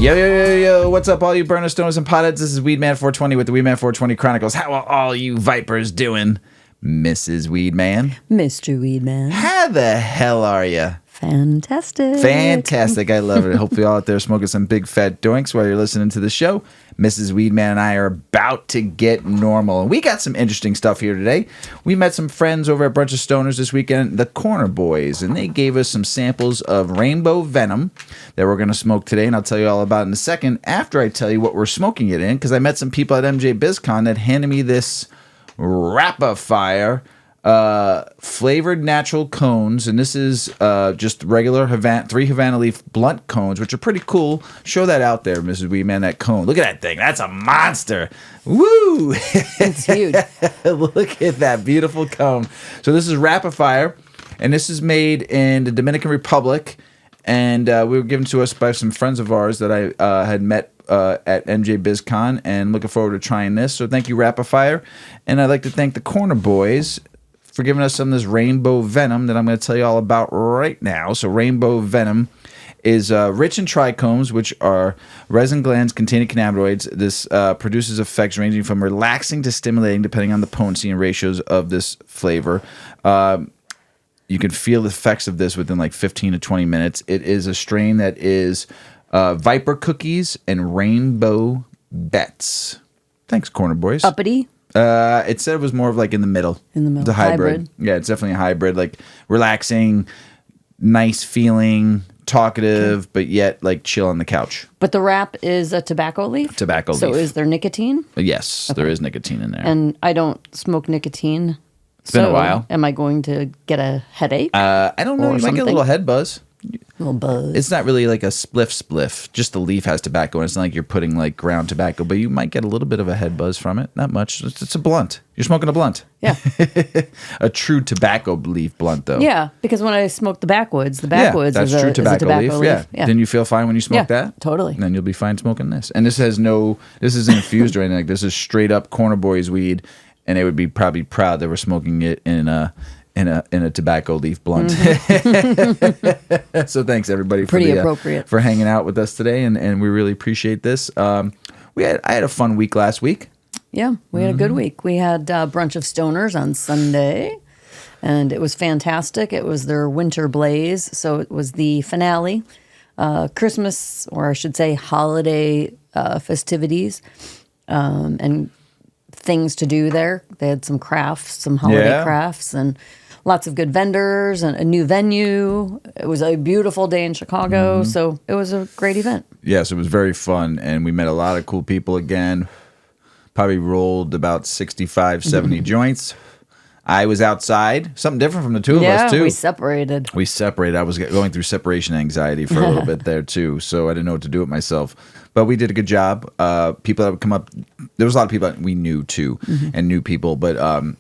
Yo, what's up, all you burner stoners and potheads? This is Weedman 420 with the Weedman 420 Chronicles. How are all you vipers doing? Mrs. Weedman. Mr. Weedman. How the hell are you? Fantastic. Fantastic. I love it. Hopefully all out there smoking some big fat doinks while you're listening to the show. Mrs. Weedman and I are about to get normal. And we got some interesting stuff here today. We met some friends over at Brunch of Stoners this weekend, the Corner Boys, and they gave us some samples of Rainbow Venom that we're going to smoke today, and I'll tell you all about it in a second after I tell you what we're smoking it in, because I met some people at MJ BizCon that handed me this Rapafire flavored natural cones, and this is just regular three Havana leaf blunt cones, which are pretty cool. Show that out there, Mrs. Weedman, that cone. Look at that thing. That's a monster. Woo! It's huge. Look at that beautiful cone. So this is Rapafire, and this is made in the Dominican Republic, and we were given to us by some friends of ours that I had met at MJ BizCon, and looking forward to trying this. So thank you, Rapafire. And I'd like to thank the Corner Boys for giving us some of this Rainbow Venom that I'm going to tell you all about right now. So Rainbow Venom is rich in trichomes, which are resin glands containing cannabinoids. This produces effects ranging from relaxing to stimulating, depending on the potency and ratios of this flavor. You can feel the effects of this within like 15 to 20 minutes. It is a strain that is Viper Cookies and Rainbow Bets. Thanks, Corner Boys. Uppity. It said it was more of like in the middle. In the middle. It's a hybrid. Yeah, it's definitely a hybrid. Like relaxing, nice feeling, talkative, but yet like chill on the couch. But the wrap is a tobacco leaf? Tobacco leaf. So is there nicotine? Yes, there is nicotine in there. And I don't smoke nicotine. It's been a while. Am I going to get a headache? I don't know. You might get a little head buzz. A little buzz. It's not really like a spliff. Just the leaf has tobacco, and it's not like you're putting like ground tobacco, but you might get a little bit of a head buzz from it. Not much. It's a blunt. You're smoking a blunt. Yeah. A true tobacco leaf blunt, though. Yeah, because when I smoke the backwoods that's is true a tobacco leaf. Yeah. Didn't you feel fine when you smoked that? Totally. And then you'll be fine smoking this. And this isn't infused or anything. Like, this is straight up Corner Boys weed, and they would be probably proud they were smoking it in a tobacco leaf blunt. So thanks everybody for hanging out with us today, and we really appreciate this. I had a fun week last week. Yeah, we had a good week. We had Brunch of Stoners on Sunday, and it was fantastic. It was their winter blaze, so it was the finale, Christmas, or I should say holiday festivities, and things to do there. They had some crafts, some holiday crafts, and lots of good vendors and a new venue. It was a beautiful day in Chicago, so it was a great event. Yes, it was very fun, and we met a lot of cool people again. Probably rolled about 65, 70 joints. I was outside. Something different from the two of us, too. Yeah, we separated. I was going through separation anxiety for a little bit there, too, so I didn't know what to do with myself. But we did a good job. People that would come up, there was a lot of people that we knew, too, and new people, but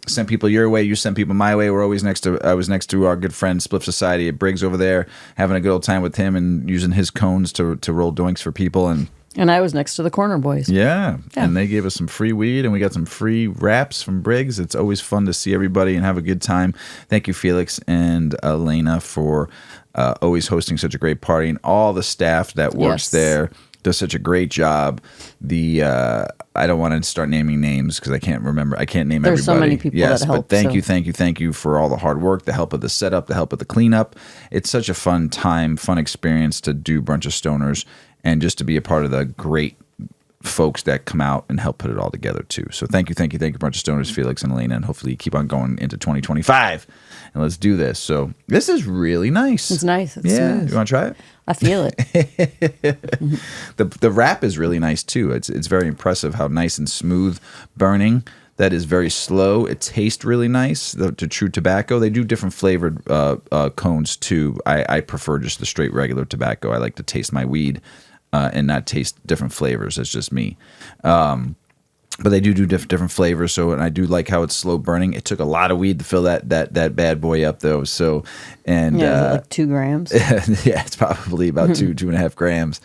sent people your way, you sent people my way. I was next to our good friend Spliff Society at Briggs over there, having a good old time with him and using his cones to roll doinks for people, and I was next to the Corner Boys. Yeah, and they gave us some free weed, and we got some free wraps from Briggs. It's always fun to see everybody and have a good time. Thank you, Felix and Elena, for always hosting such a great party, and all the staff that works there does such a great job. I don't want to start naming names because I can't remember. I can't name There's everybody. So many people that help. But thank you for all the hard work, the help of the setup, the help of the cleanup. It's such a fun time, fun experience to do Brunch of Stoners, and just to be a part of the great folks that come out and help put it all together too. So thank you, Brunch of Stoners, Felix and Elena, and hopefully you keep on going into 2025. And let's do this. So this is really nice. It's nice. It's smooth. You want to try it? I feel it. The wrap is really nice too. It's very impressive how nice and smooth burning. That is very slow. It tastes really nice. The true tobacco. They do different flavored cones too. I prefer just the straight regular tobacco. I like to taste my weed and not taste different flavors. That's just me. But they do different flavors. So, and I do like how it's slow burning. It took a lot of weed to fill that bad boy up, though. So, and like 2 grams. Yeah, it's probably about 2.5 grams.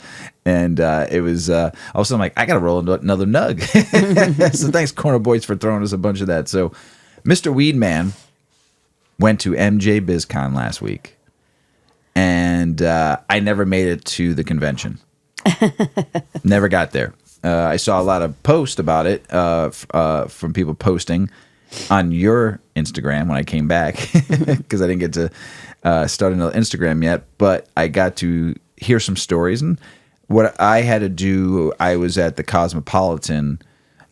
And it was also I'm like, I gotta roll another nug. So thanks, Corner Boys, for throwing us a bunch of that. So, Mr. Weedman went to MJ BizCon last week, and I never made it to the convention. Never got there. I saw a lot of posts about it from people posting on your Instagram when I came back because I didn't get to start another Instagram yet, but I got to hear some stories. And what I had to do, I was at the Cosmopolitan,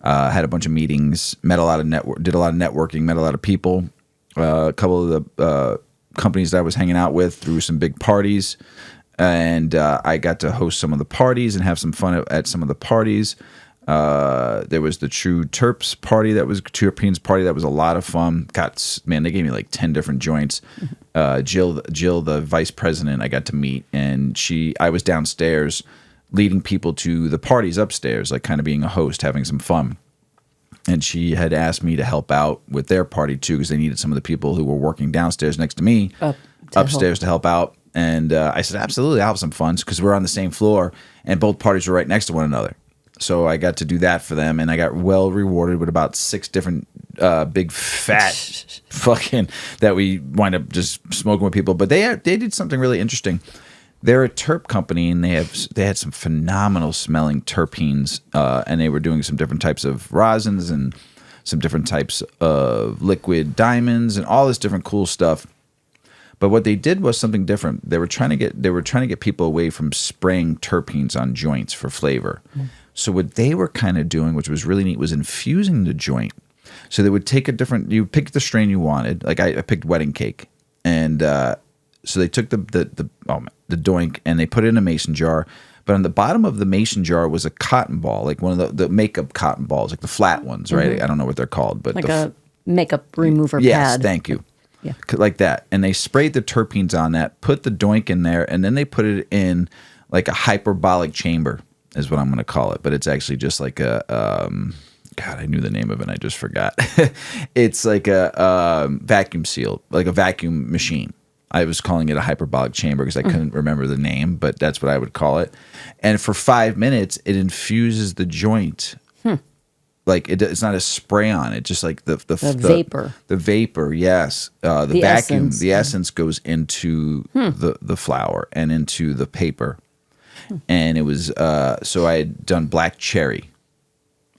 had a bunch of meetings, did a lot of networking, met a lot of people. A couple of the companies that I was hanging out with threw some big parties. And I got to host some of the parties and have some fun at some of the parties. There was the True Terps party Terpenes party that was a lot of fun. They gave me like 10 different joints. Jill, the vice president, I got to meet, and I was downstairs leading people to the parties upstairs, like kind of being a host, having some fun. And she had asked me to help out with their party too, because they needed some of the people who were working downstairs next to me upstairs to help out. And I said, absolutely, I'll have some fun, because we're on the same floor and both parties were right next to one another. So I got to do that for them, and I got well rewarded with about 6 different big fat fucking that we wind up just smoking with people. But they did something really interesting. They're a terp company, and they had some phenomenal smelling terpenes, and they were doing some different types of resins and some different types of liquid diamonds and all this different cool stuff. But what they did was something different. They were trying to get people away from spraying terpenes on joints for flavor. So what they were kind of doing, which was really neat, was infusing the joint. So they would take you pick the strain you wanted. Like I picked wedding cake, and so they took the doink and they put it in a mason jar. But on the bottom of the mason jar was a cotton ball, like one of the makeup cotton balls, like the flat ones, right? Mm-hmm. I don't know what they're called, but like a makeup remover pad. Yes, thank you. Yeah. Like that. And they sprayed the terpenes on that, put the doink in there, and then they put it in like a hyperbolic chamber is what I'm going to call it. But it's actually just like a, God, I knew the name of it and I just forgot. It's like a vacuum seal, like a vacuum machine. I was calling it a hyperbolic chamber because I couldn't remember the name, but that's what I would call it. And for 5 minutes, it infuses the joint. Like it's not a spray on it, just like the vapor. The vapor, yes. The vacuum, essence. The essence goes into the flower and into the paper. And it was so I had done black cherry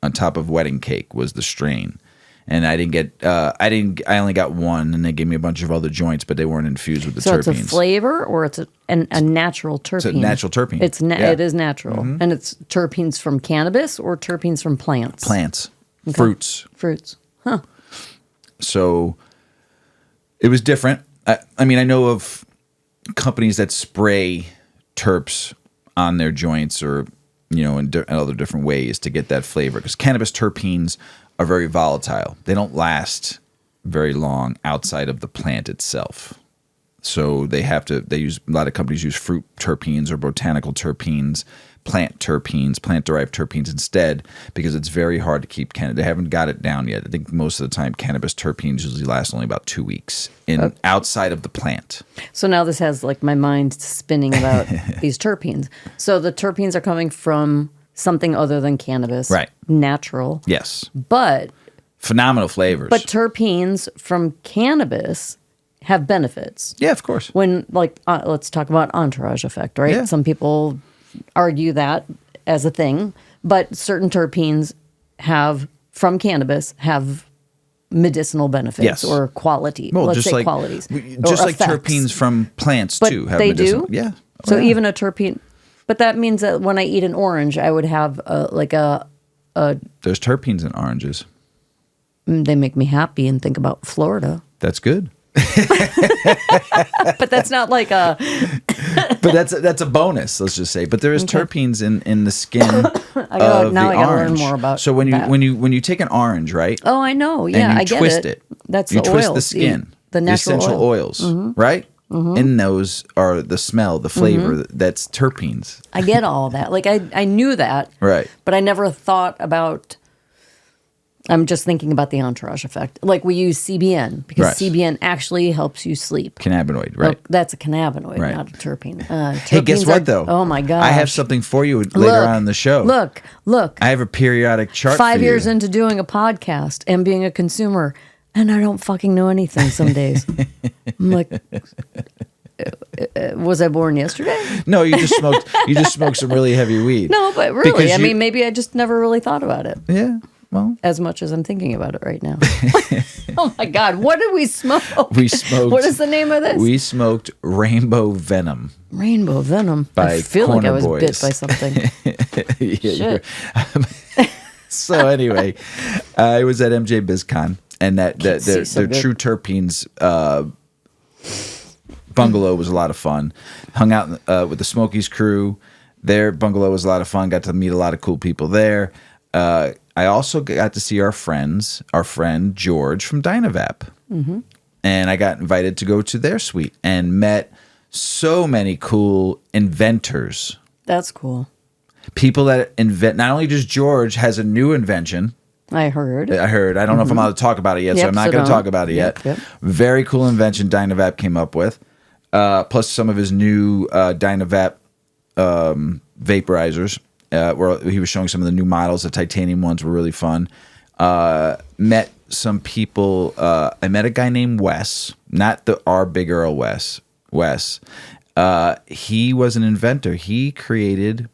on top of wedding cake was the strain. And I didn't get I only got one, and they gave me a bunch of other joints, but they weren't infused with the terpenes. So it's a flavor, or it's a natural terpene? It's a natural terpene. It is natural. Mm-hmm. And it's terpenes from cannabis or terpenes from plants? Plants. Okay. Fruits. Huh. So it was different. I mean, I know of companies that spray terps on their joints or, in other different ways to get that flavor. Because cannabis terpenes are very volatile. They don't last very long outside of the plant itself. So a lot of companies use fruit terpenes or botanical terpenes, plant-derived terpenes instead, because it's very hard to keep They haven't got it down yet. I think most of the time cannabis terpenes usually last only about 2 weeks outside of the plant. So now this has like my mind spinning about these terpenes. So the terpenes are coming from something other than cannabis. Right. Natural. Yes. But phenomenal flavors. But terpenes from cannabis have benefits. Yeah, of course. When let's talk about entourage effect, right? Yeah. Some people argue that as a thing, but certain terpenes from cannabis have medicinal benefits or quality. Well, let's just say like qualities. Just like terpenes from plants too have they medicinal. do? Yeah. So even a terpene, but that means that when I eat an orange, I would have There's terpenes in oranges. They make me happy and think about Florida. That's good. But that's not like a. But that's a bonus, let's just say. But there is terpenes in the skin of now the I gotta orange. learn more about. So when you take an orange, right? Oh, I know. Yeah, and I get twist it. That's you the twist oils, the skin, the natural essential oils, right? Mm-hmm. In those are the smell, the flavor. That's terpenes. I get all that. Like I knew that, right? But I never thought about. I'm just thinking about the entourage effect. Like we use CBN because CBN actually helps you sleep. Cannabinoid, right? Oh, that's a cannabinoid, right. not a terpene. Hey, guess what though? Oh my God! I have something for you later on in the show. Look. I have a periodic chart. 5 years for you. into doing a podcast and being a consumer, and I don't fucking know anything some days. I'm like, Was I born yesterday? No, you just smoked. You just smoked some really heavy weed. No, but really, Because I you- mean, maybe I just never really thought about it Yeah. Well, as much as I'm thinking about it right now. Oh my God, what did we smoke? we smoked. What is the name of this? We smoked Rainbow Venom. Rainbow Venom. By I feel like I Corner was Boys. bit by something. Yeah, Shit. So anyway, I was at MJ BizCon, and Can't see their so good. True Terpenes bungalow was a lot of fun. Hung out with the Smokies crew. Their bungalow was a lot of fun. Got to meet a lot of cool people there. I also got to see our friend George from Dynavap. Mm-hmm. And I got invited to go to their suite and met so many cool inventors. That's cool. People that invent, not only just George has a new invention. I heard. I don't know if I'm allowed to talk about it yet, so Yep, I'm not so going to don't. talk about it Yep, yet. yep. Very cool invention Dynavap came up with. Plus some of his new Dynavap vaporizers. Where he was showing some of the new models. The titanium ones were really fun. Met some people. I met a guy named Wes, not our big Earl Wes. He was an inventor. He created.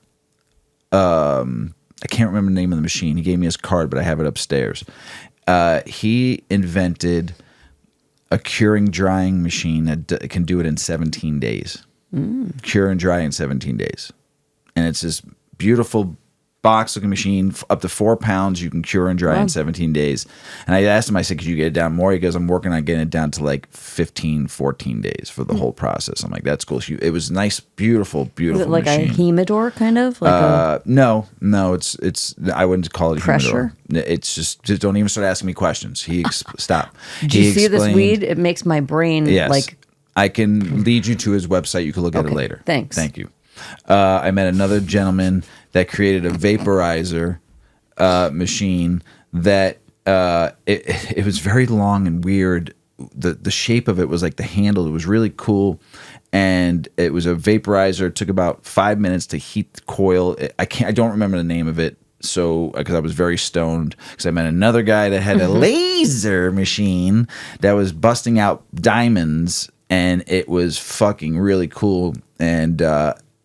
I can't remember the name of the machine. He gave me his card, but I have it upstairs. He invented a curing drying machine that can do it in 17 days. Cure and dry in 17 days, and it's this beautiful box looking machine, up to 4 pounds. You can cure and dry in 17 days. And I asked him, I said, could you get it down more? He goes, I'm working on getting it down to like 15, 14 days for the whole process. I'm like, that's cool. It was nice, beautiful Is it like machine. a humidor kind of? Like No, it's. I wouldn't call it Pressure? humidor. It's just don't even start asking me questions. Stop. do you see this weed? It makes my brain Yes. like. I can lead you to his website. You can look at it Okay, later. thanks. Thank you. I met another gentleman that created a vaporizer machine that it was very long and weird. The shape of it was like the handle. It was really cool. And it was a vaporizer. It took about 5 minutes to heat the coil. I don't remember the name of it. So, because I was very stoned, because I met another guy that had a laser machine that was busting out diamonds, and it was fucking really cool. And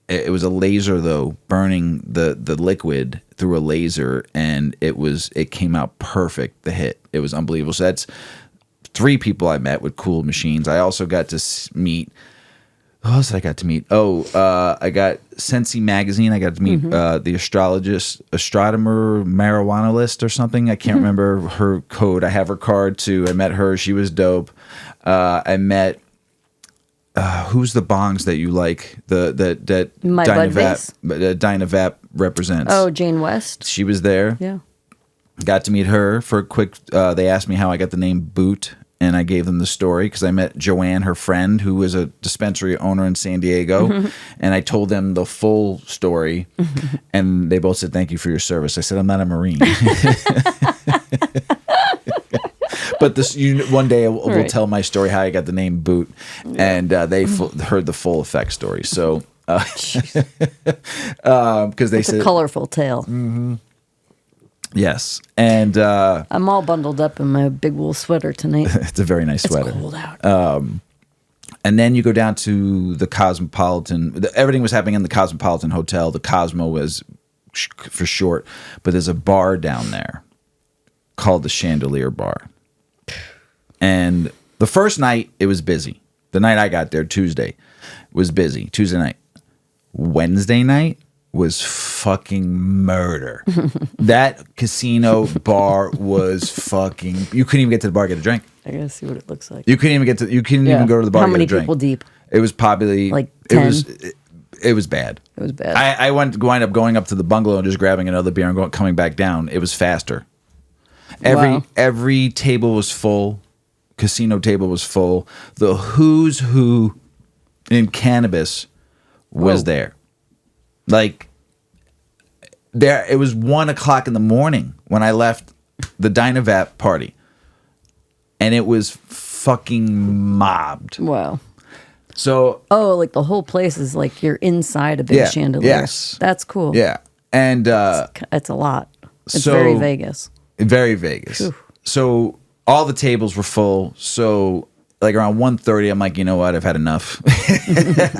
it was a laser though, burning the liquid through a laser, and it came out perfect. The hit, it was unbelievable. So that's 3 people I met with cool machines. I also got to meet. Who else did I got to meet? I got Sensi Magazine. I got to meet the astronomer marijuana list or something. I can't remember her code. I have her card too. I met her. She was dope. I met who's the bongs that you like? That My bud base? Dynavap represents. Oh, Jane West. She was there. Yeah. Got to meet her for a quick. They asked me how I got the name Boot. And I gave them the story because I met Joanne, her friend, who was a dispensary owner in San Diego. And I told them the full story. And they both said, thank you for your service. I said, I'm not a Marine. But one day we'll Right. tell my story, how I got the name Boot. And they heard the full effect story. So, because they It's a said, colorful tale. yes. And I'm all bundled up in my big wool sweater tonight. it's a very nice sweater. It's cold out. And then you go down to the Cosmopolitan. Everything was happening in the Cosmopolitan Hotel. The Cosmo was for short. But there's a bar down there called the Chandelier Bar. And the first night, it was busy. The night I got there, Tuesday, was busy. Tuesday night. Wednesday night was fucking murder. That casino bar was fucking. You couldn't even get to the bar to get a drink. I gotta see what it looks like. You couldn't even even go to the bar. How to many get a drink. people deep? It was probably Like It 10? was bad. It was bad. I wind up going up to the bungalow and just grabbing another beer and coming back down. It was faster. Wow. Every table was full. Casino table was full. The who's who in cannabis was Whoa. there. Like there, it was 1:00 in the morning when I left the Dynavap party, and it was fucking mobbed. Wow. So Oh, like the whole place is like you're inside a big Yeah, chandelier. yes. That's cool. yeah, and It's a lot. It's So- very Vegas. very Vegas. Phew. So all the tables were full. So like around 1:30, I'm like, you know what? I've had enough.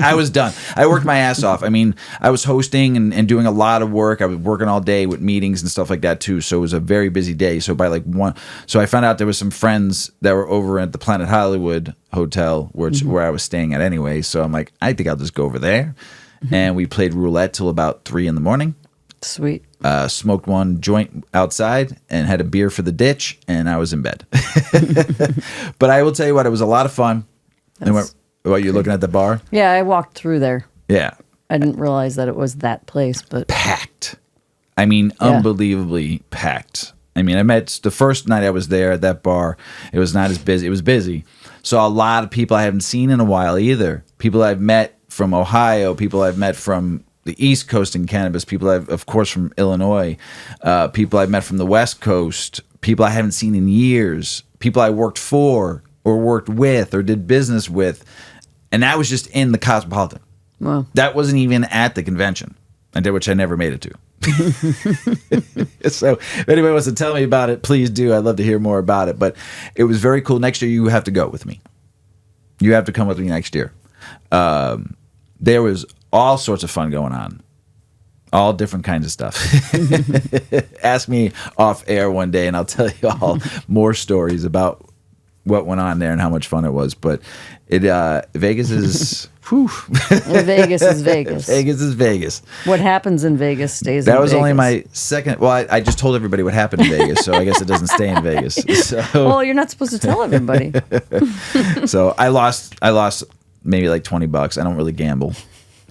I was done. I worked my ass off. I mean, I was hosting and doing a lot of work. I was working all day with meetings and stuff like that too. So it was a very busy day. So by like 1, so I found out there was some friends that were over at the Planet Hollywood Hotel, where I was staying at anyway. So I'm like, I think I'll just go over there. And we played roulette till about 3 in the morning. Sweet. Smoked one joint outside and had a beer for the ditch, and I was in bed. But I will tell you what, it was a lot of fun. And what, you're looking at the bar? Yeah, I walked through there. Yeah. I didn't realize that it was that place, but Packed. I mean, unbelievably packed. I mean, I met the first night I was there at that bar. It was not as busy. It was busy. Saw a lot of people I haven't seen in a while either. People I've met from Ohio, people I've met from the East Coast in cannabis, people I've, of course, from Illinois, people I've met from the West Coast, people I haven't seen in years, people I worked for or worked with or did business with. And that was just in the Cosmopolitan. wow. That wasn't even at the convention, which I never made it to. So if anybody wants to tell me about it, please do. I'd love to hear more about it. But it was very cool. Next year, you have to go with me. You have to come with me next year. There was all sorts of fun going on. All different kinds of stuff. Ask me off air one day and I'll tell you all more stories about what went on there and how much fun it was. But Vegas is... whew. Vegas is Vegas. Vegas is Vegas. What happens in Vegas stays in Vegas. That was only my second... Well, I just told everybody what happened in Vegas, so I guess it doesn't stay in Vegas. So, well, you're not supposed to tell everybody. So I lost maybe like $20. I don't really gamble.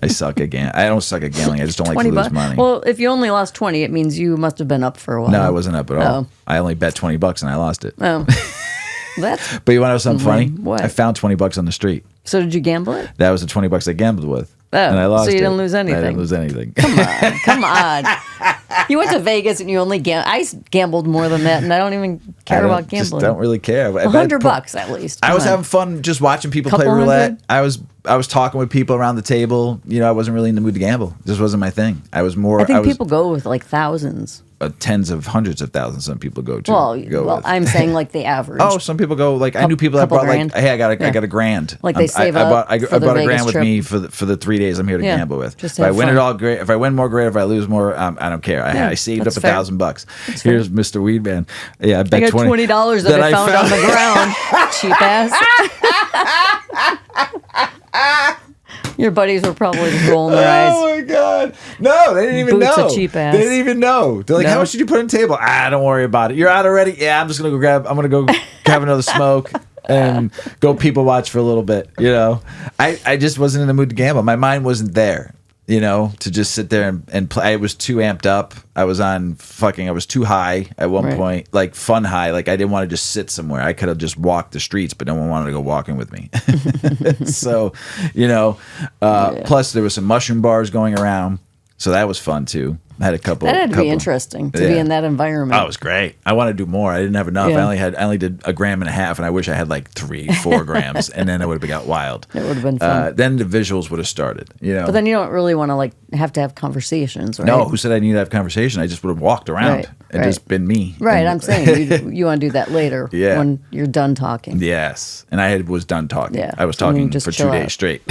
I suck at gambling. I don't suck at gambling. I just don't like to lose money. Well, if you only lost 20, it means you must have been up for a while. No, I wasn't up at all. Oh. I only bet $20 and I lost it. Oh, that's. But you want to know something funny? What? I found $20 on the street. So did you gamble it? That was the $20 I gambled with. Oh, and I lost so you it. didn't lose anything. I didn't lose anything. Come on. You went to Vegas and you only gambled. I gambled more than that, and I don't even care about gambling. Just don't really care. $100 at least. I was having fun just watching people play roulette. I was talking with people around the table. You know, I wasn't really in the mood to gamble. This wasn't my thing. I think people go with like thousands. Tens of hundreds of thousands. Some people go to. Well, I'm saying like the average. Oh, some people go like I knew people that brought grand. like, hey, I got a grand. Like they save up. I bought a grand with me for the 3 days I'm here to gamble with. Just if I win fun. it all, great. If I win more, great. If I lose more, I don't care. I saved up $1,000. Here's Mr. Weedman. Yeah, I bet I got $20 that I found on the ground. Cheap ass. Your buddies were probably just rolling their eyes. Oh my god! No, they didn't even Boots know. of cheap ass. They didn't even know. They're like, "How much did you put on the table?" Don't worry about it. You're out already. Yeah, I'm just gonna go I'm gonna go have another smoke and go people watch for a little bit. You know, I just wasn't in the mood to gamble. My mind wasn't there. You know, to just sit there and play. I was too amped up. I was too high at one point, like fun high. Like I didn't want to just sit somewhere. I could have just walked the streets, but no one wanted to go walking with me. So, you know, plus there was some mushroom bars going around. So that was fun too. I had a couple. That had to be interesting to be in that environment. Oh, it was great. I wanted to do more. I didn't have enough. Yeah. I only did 1.5 grams, and I wish I had like 3-4 grams, and then it would have got wild. It would have been fun. Then the visuals would have started. You know. But then you don't really want to like have to have conversations, right? No, who said I need to have conversation? I just would have walked around and just been me. Right. And, I'm saying you want to do that later when you're done talking. Yes, and I was done talking. Yeah. I was talking for 2 days straight.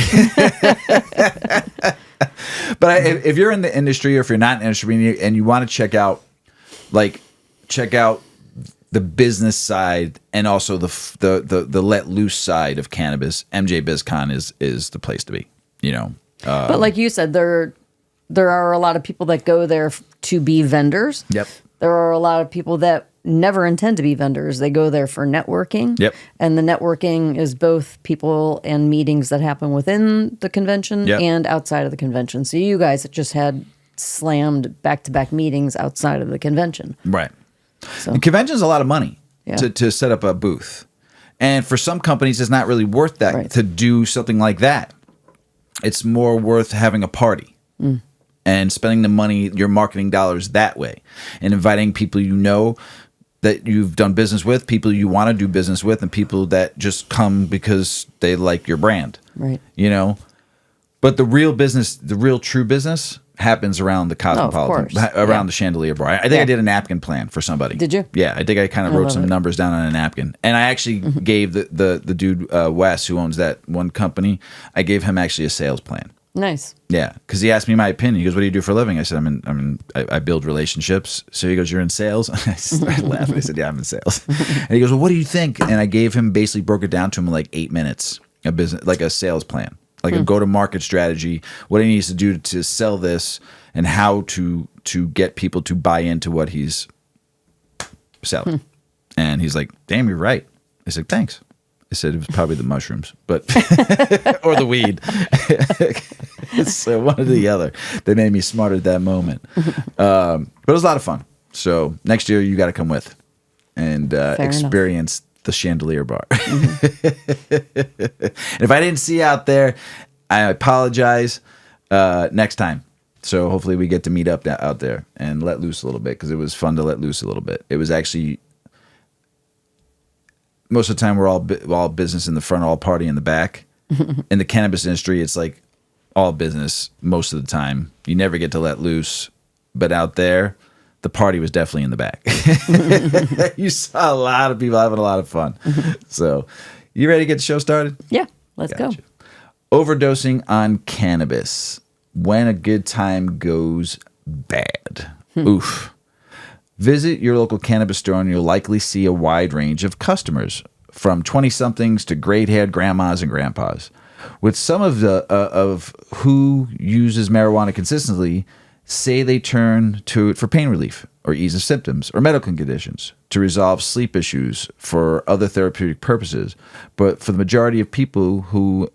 But if you're in the industry, or if you're not in the industry, and you want to check out the business side and also the let loose side of cannabis, MJ BizCon is the place to be. You know, but like you said, there are a lot of people that go there to be vendors. Yep. There are a lot of people that never intend to be vendors. They go there for networking. Yep. And the networking is both people and meetings that happen within the convention and outside of the convention. So you guys just had slammed back-to-back meetings outside of the convention. Right. So The convention's a lot of money to set up a booth. And for some companies, it's not really worth that to do something like that. It's more worth having a party. And spending the money, your marketing dollars that way, and inviting people you know that you've done business with, people you want to do business with, and people that just come because they like your brand. Right. You know? But the real business, the real true business happens around the Cosmopolitan, course. around the Chandelier Bar. I think I did a napkin plan for somebody. Did you? Yeah, I think I kind of wrote some numbers down on a napkin. And I actually gave the dude, Wes, who owns that one company, I gave him actually a sales plan. Nice. Yeah, because he asked me my opinion. He goes, "What do you do for a living?" I said, I build relationships." So he goes, "You're in sales?" I started laughing. I said, "Yeah, I'm in sales." And he goes, "Well, what do you think?" And I gave him, basically broke it down to him in like 8 minutes, a business, like a sales plan, like a go-to-market strategy, what he needs to do to sell this, and how to get people to buy into what he's selling. And he's like, "Damn, you're right." I said, "Thanks." I said it was probably the mushrooms, but or the weed. So one or the other. They made me smarter at that moment. But it was a lot of fun. So next year you got to come with and experience the Chandelier Bar. And if I didn't see you out there, I apologize. Next time. So hopefully we get to meet up out there and let loose a little bit, because it was fun to let loose a little bit. It was actually, most of the time we're all business in the front, all party in the back. In the cannabis industry, it's like all business most of the time. You never get to let loose. But out there, the party was definitely in the back. You saw a lot of people having a lot of fun. So you ready to get the show started? Yeah, let's go. Overdosing on cannabis. When a good time goes bad. Oof. Visit your local cannabis store and you'll likely see a wide range of customers, from 20-somethings to gray-haired grandmas and grandpas. With some of who uses marijuana consistently say they turn to it for pain relief or ease of symptoms or medical conditions, to resolve sleep issues, for other therapeutic purposes. But for the majority of people who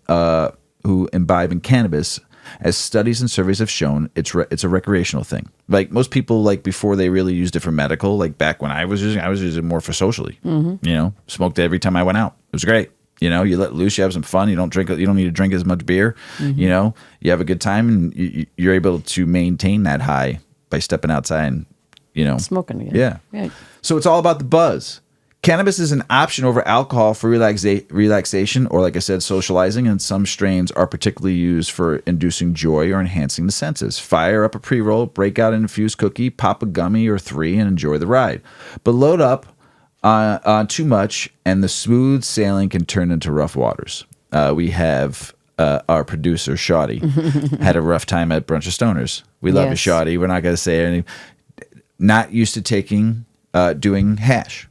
imbibe in cannabis, as studies and surveys have shown, it's a recreational thing. Like most people, like before they really used it for medical, like back when I was using it more for socially. You know, smoked it every time I went out. It was great. You know, you let loose, you have some fun. You don't need to drink as much beer. You know, you have a good time, and you're able to maintain that high by stepping outside and, you know, smoking again. Yeah. Right. So it's all about the buzz. Cannabis is an option over alcohol for relaxation, or, like I said, socializing, and some strains are particularly used for inducing joy or enhancing the senses. Fire up a pre-roll, break out an infused cookie, pop a gummy or 3, and enjoy the ride. But load up on too much, and the smooth sailing can turn into rough waters. We have our producer, Shawty, had a rough time at Brunch of Stoners. We love you, Shawty. We're not going to say anything. Not used to doing hash.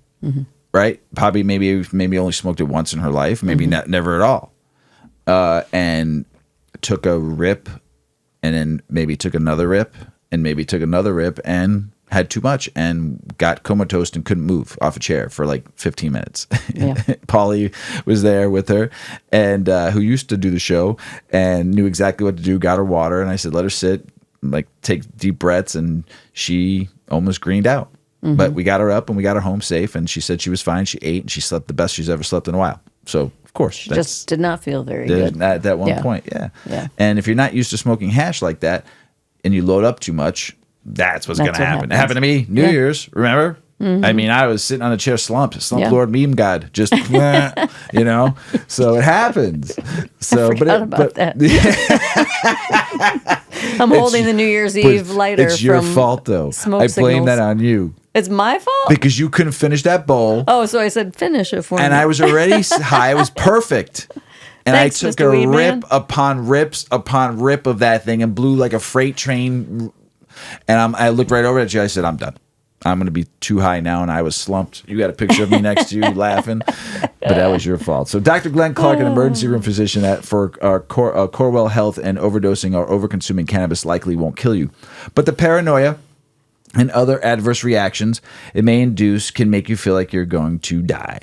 Right? Probably maybe only smoked it once in her life, maybe never at all. And took a rip, and then maybe took another rip, and maybe took another rip, and had too much and got comatose and couldn't move off a chair for like 15 minutes. Yeah. Paulie was there with her, and who used to do the show and knew exactly what to do, got her water, and I said, let her sit, like take deep breaths, and she almost greened out. But we got her up and we got her home safe, and she said she was fine. She ate and she slept the best she's ever slept in a while. So, of course. She just did not feel very good. At that one point, yeah. And if you're not used to smoking hash like that and you load up too much, that's what's going to happen. It happened to me New Year's, remember? I mean, I was sitting on a chair slump Lord meme god, just, you know? So it happens. So, I forgot about that. I'm holding the New Year's Eve lighter. It's your fault, though. I blame that on you. It's my fault? Because you couldn't finish that bowl. Oh, so I said finish it for me. And I was already high. It was perfect. And Thanks, I took Mr. a Weedman. rip upon rip of that thing and blew like a freight train. And I looked right over at you. I said, I'm done. I'm going to be too high now, and I was slumped. You got a picture of me next to you laughing, but that was your fault. So Dr. Glenn Clark, an emergency room physician for Corewell Health, and overdosing or overconsuming cannabis likely won't kill you. But the paranoia and other adverse reactions it may induce can make you feel like you're going to die.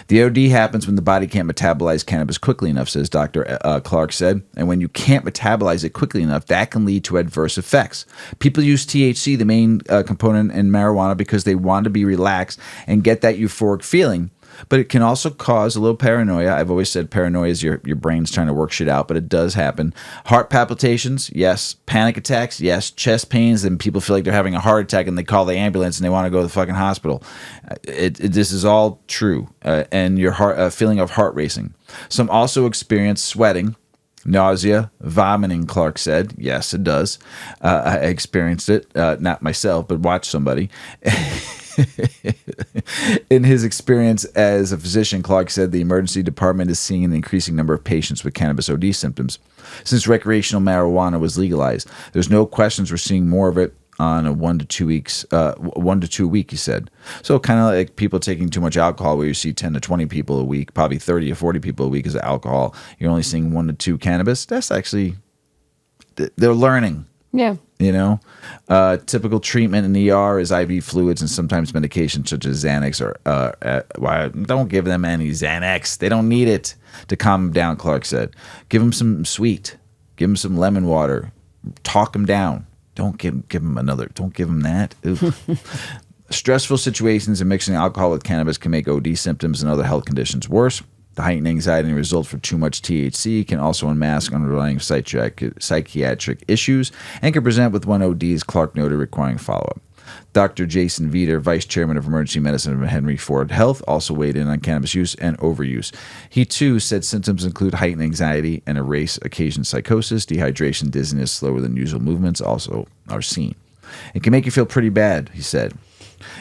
The OD happens when the body can't metabolize cannabis quickly enough, says Dr. Clark said. And when you can't metabolize it quickly enough, that can lead to adverse effects. People use THC, the main component in marijuana, because they want to be relaxed and get that euphoric feeling. But it can also cause a little paranoia. I've always said paranoia is your brain's trying to work shit out, but it does happen. Heart palpitations, yes. Panic attacks, yes. Chest pains, and people feel like they're having a heart attack and they call the ambulance and they want to go to the fucking hospital. This is all true. And your heart, feeling of heart racing. Some also experience sweating Nausea, vomiting, Clark said. Yes, it does. I experienced it, not myself, but watched somebody. In his experience as a physician, Clark said the emergency department is seeing an increasing number of patients with cannabis OD symptoms. Since recreational marijuana was legalized, there's no questions we're seeing more of it on a 1 to 2 weeks, 1 to 2 a week, he said. So kind of like people taking too much alcohol, where you see 10 to 20 people a week, probably 30 or 40 people a week is alcohol. You're only seeing 1 to 2 cannabis. That's actually, they're learning. Yeah. You know, typical treatment in the ER is IV fluids and sometimes medications such as Xanax don't give them any Xanax. They don't need it to calm them down, Clark said. Give them some sweet. Give them some lemon water. Talk them down. Don't give them another. Don't give them that. Stressful situations and mixing alcohol with cannabis can make OD symptoms and other health conditions worse. The heightened anxiety results from too much THC can also unmask underlying psychiatric issues and can present with one OD, as Clark noted, requiring follow-up. Dr. Jason Veeder, vice chairman of emergency medicine of Henry Ford Health, also weighed in on cannabis use and overuse. He, too, said symptoms include heightened anxiety and a race occasioned psychosis, dehydration, dizziness, slower than usual movements also are seen. It can make you feel pretty bad, he said.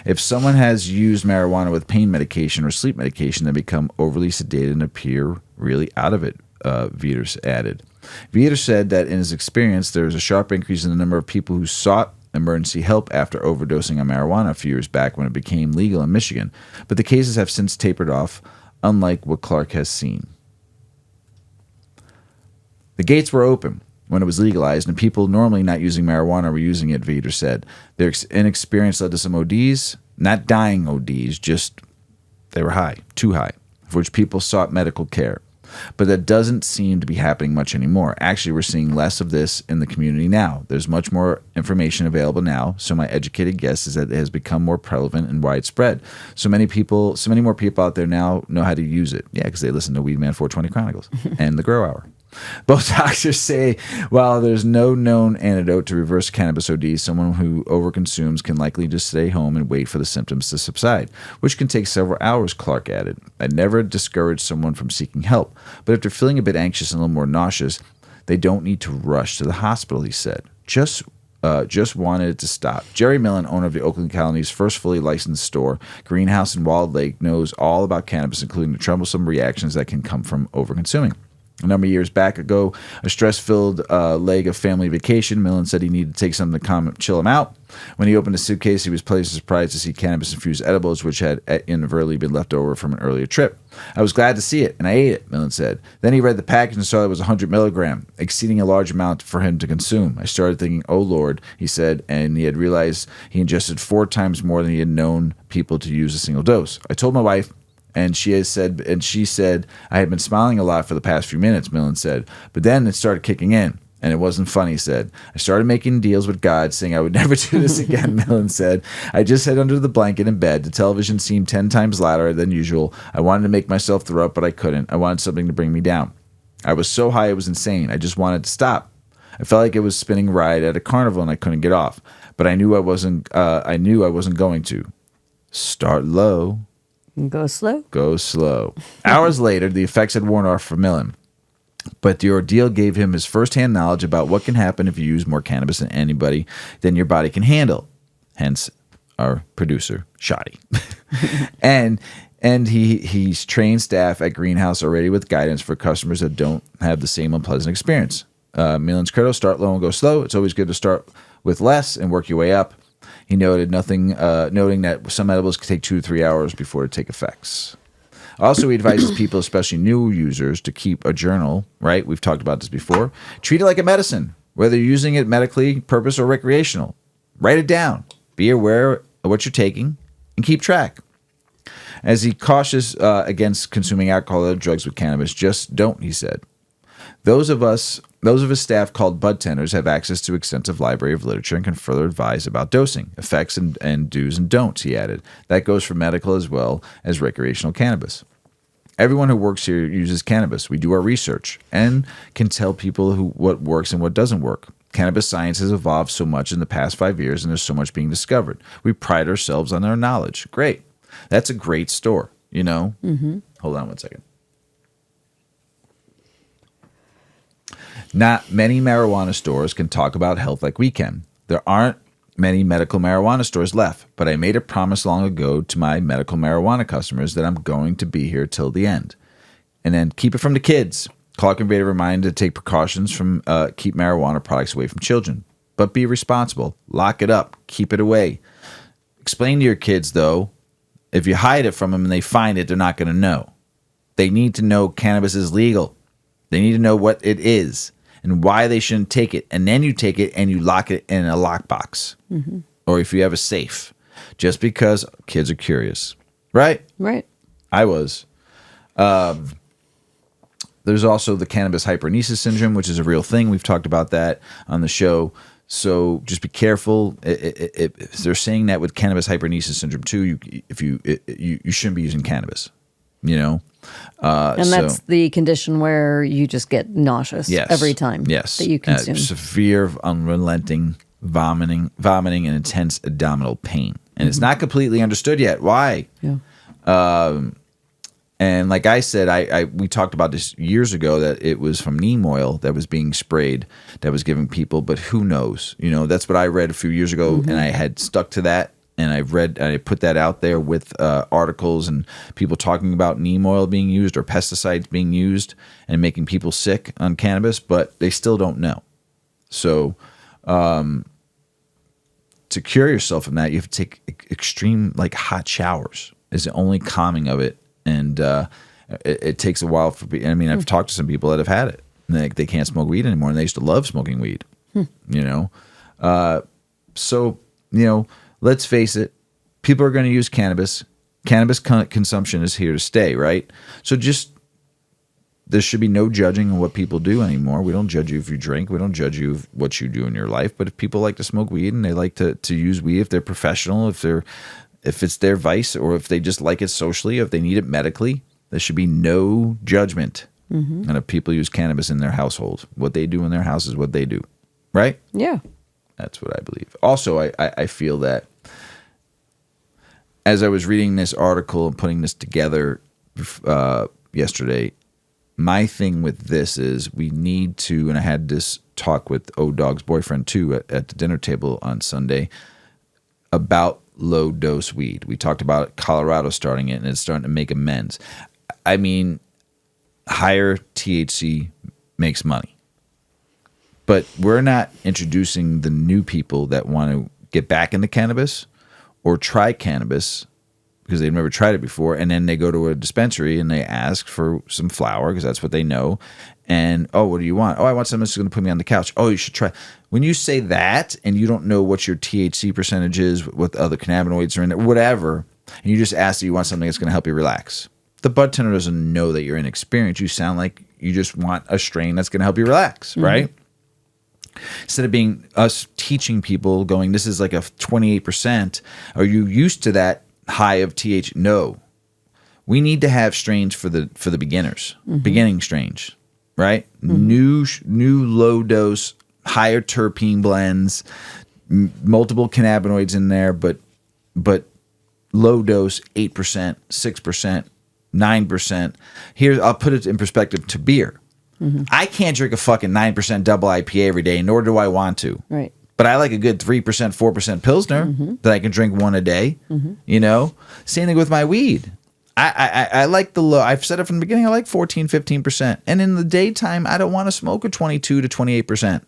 If someone has used marijuana with pain medication or sleep medication, they become overly sedated and appear really out of it, Veeder added. Veeder said that in his experience, there was a sharp increase in the number of people who sought emergency help after overdosing on marijuana a few years back when it became legal in Michigan, but the cases have since tapered off, unlike what Clark has seen. The gates were open when it was legalized, and people normally not using marijuana were using it, Veeder said. Their inexperience led to some ODs, not dying ODs, just they were high, too high, for which people sought medical care. But that doesn't seem to be happening much anymore. Actually, we're seeing less of this in the community now. There's much more information available now, so my educated guess is that it has become more prevalent and widespread. So many more people out there now know how to use it. Yeah, because they listen to Weedman 420 Chronicles and the Grow Hour. Both doctors say while there's no known antidote to reverse cannabis OD, someone who overconsumes can likely just stay home and wait for the symptoms to subside, which can take several hours, Clark added. I never discourage someone from seeking help, but if they're feeling a bit anxious and a little more nauseous, they don't need to rush to the hospital, he said. Just wanted it to stop. Jerry Millen, owner of the Oakland Colony's first fully licensed store, Greenhouse in Walled Lake, knows all about cannabis, including the troublesome reactions that can come from overconsuming. A number of years back ago, a stress-filled leg of family vacation, Millen said he needed to take something to chill him out. When he opened his suitcase, he was pleasantly surprised to see cannabis-infused edibles, which had inadvertently been left over from an earlier trip. I was glad to see it, and I ate it, Millen said. Then he read the package and saw it was 100 milligram, exceeding a large amount for him to consume. I started thinking, oh, Lord, he said, and he had realized he ingested 4 times more than he had known people to use a single dose. I told my wife, and she said, I had been smiling a lot for the past few minutes, Millen said. But then it started kicking in, and it wasn't funny, he said. I started making deals with God, saying I would never do this again, Millen said. I just hid under the blanket in bed. The television seemed 10 times louder than usual. I wanted to make myself throw up, but I couldn't. I wanted something to bring me down. I was so high it was insane. I just wanted to stop. I felt like it was spinning a ride at a carnival, and I couldn't get off. But I knew I wasn't going to. Start low. Go slow. Go slow. Hours later, the effects had worn off for Millen, but the ordeal gave him his firsthand knowledge about what can happen if you use more cannabis than your body can handle. Hence, our producer, Shoddy. and he's trained staff at Greenhouse already with guidance for customers that don't have the same unpleasant experience. Millen's credo: start low and go slow. It's always good to start with less and work your way up. He noted noting that some edibles can take 2 to 3 hours before they take effects. Also, he advises people, especially new users, to keep a journal, right? We've talked about this before. Treat it like a medicine, whether you're using it medically, purpose, or recreational. Write it down. Be aware of what you're taking and keep track. As he cautious against consuming alcohol or drugs with cannabis, just don't, he said. Those of his staff called bud tenders have access to extensive library of literature and can further advise about dosing, effects, and do's and don'ts, he added. That goes for medical as well as recreational cannabis. Everyone who works here uses cannabis. We do our research and can tell people what works and what doesn't work. Cannabis science has evolved so much in the past 5 years, and there's so much being discovered. We pride ourselves on our knowledge. Great. That's a great store, you know? Mm-hmm. Hold on one second. Not many marijuana stores can talk about health like we can. There aren't many medical marijuana stores left, but I made a promise long ago to my medical marijuana customers that I'm going to be here till the end. And then keep it from the kids. Clark and Vader remind to take precautions from keep marijuana products away from children. But be responsible. Lock it up. Keep it away. Explain to your kids, though, if you hide it from them and they find it, they're not going to know. They need to know cannabis is legal. They need to know what it is and why they shouldn't take it. And then you take it and you lock it in a lockbox. Mm-hmm. Or if you have a safe. Just because kids are curious. Right? Right. I was. There's also the cannabis hyperemesis syndrome, which is a real thing. We've talked about that on the show. So just be careful. They're saying that with cannabis hyperemesis syndrome too. You shouldn't be using cannabis. You know, and that's the condition where you just get nauseous every time that you consume. Severe, unrelenting vomiting, and intense abdominal pain, and it's not completely understood yet why. Yeah. And like I said, we talked about this years ago that it was from neem oil that was being sprayed that was giving people, but who knows? You know, that's what I read a few years ago, and I had stuck to that. And I put that out there with articles and people talking about neem oil being used or pesticides being used and making people sick on cannabis, but they still don't know. So to cure yourself from that, you have to take extreme, like hot showers is the only calming of it. And it takes a while for people. I mean, I've talked to some people that have had it. And they can't smoke weed anymore, and they used to love smoking weed, you know. So, you know, let's face it, people are going to use cannabis. Cannabis consumption is here to stay, right? So there should be no judging of what people do anymore. We don't judge you if you drink. We don't judge you of what you do in your life. But if people like to smoke weed and they like to use weed, if they're professional, if it's their vice, or if they just like it socially, if they need it medically, there should be no judgment. Mm-hmm. And if people use cannabis in their household, what they do in their house is what they do, right? Yeah. That's what I believe. Also, I feel that as I was reading this article and putting this together yesterday, my thing with this is we need to, and I had this talk with O-Dog's boyfriend too at the dinner table on Sunday about low dose weed. We talked about Colorado starting it, and it's starting to make amends. I mean, higher THC makes money. But we're not introducing the new people that want to get back into cannabis or try cannabis because they've never tried it before. And then they go to a dispensary and they ask for some flower because that's what they know. And, oh, what do you want? Oh, I want something that's going to put me on the couch. Oh, you should try. When you say that and you don't know what your THC percentage is, what the other cannabinoids are in it, whatever, and you just ask that you want something that's going to help you relax. The bud tender doesn't know that you're inexperienced. You sound like you just want a strain that's going to help you relax, right? Instead of being us teaching people going, this is like a 28%. Are you used to that high of THC? No. We need to have strains for the beginners, beginning strains, right? New low dose, higher terpene blends, multiple cannabinoids in there, but low dose 8%, 6%, 9%. Here, I'll put it in perspective to beer. I can't drink a fucking 9% double IPA every day, nor do I want to. Right. But I like a good 3%, 4% Pilsner that I can drink one a day. You know? Same thing with my weed. I like the low. I've said it from the beginning. I like 14, 15%. And in the daytime, I don't want to smoke a 22 to 28%.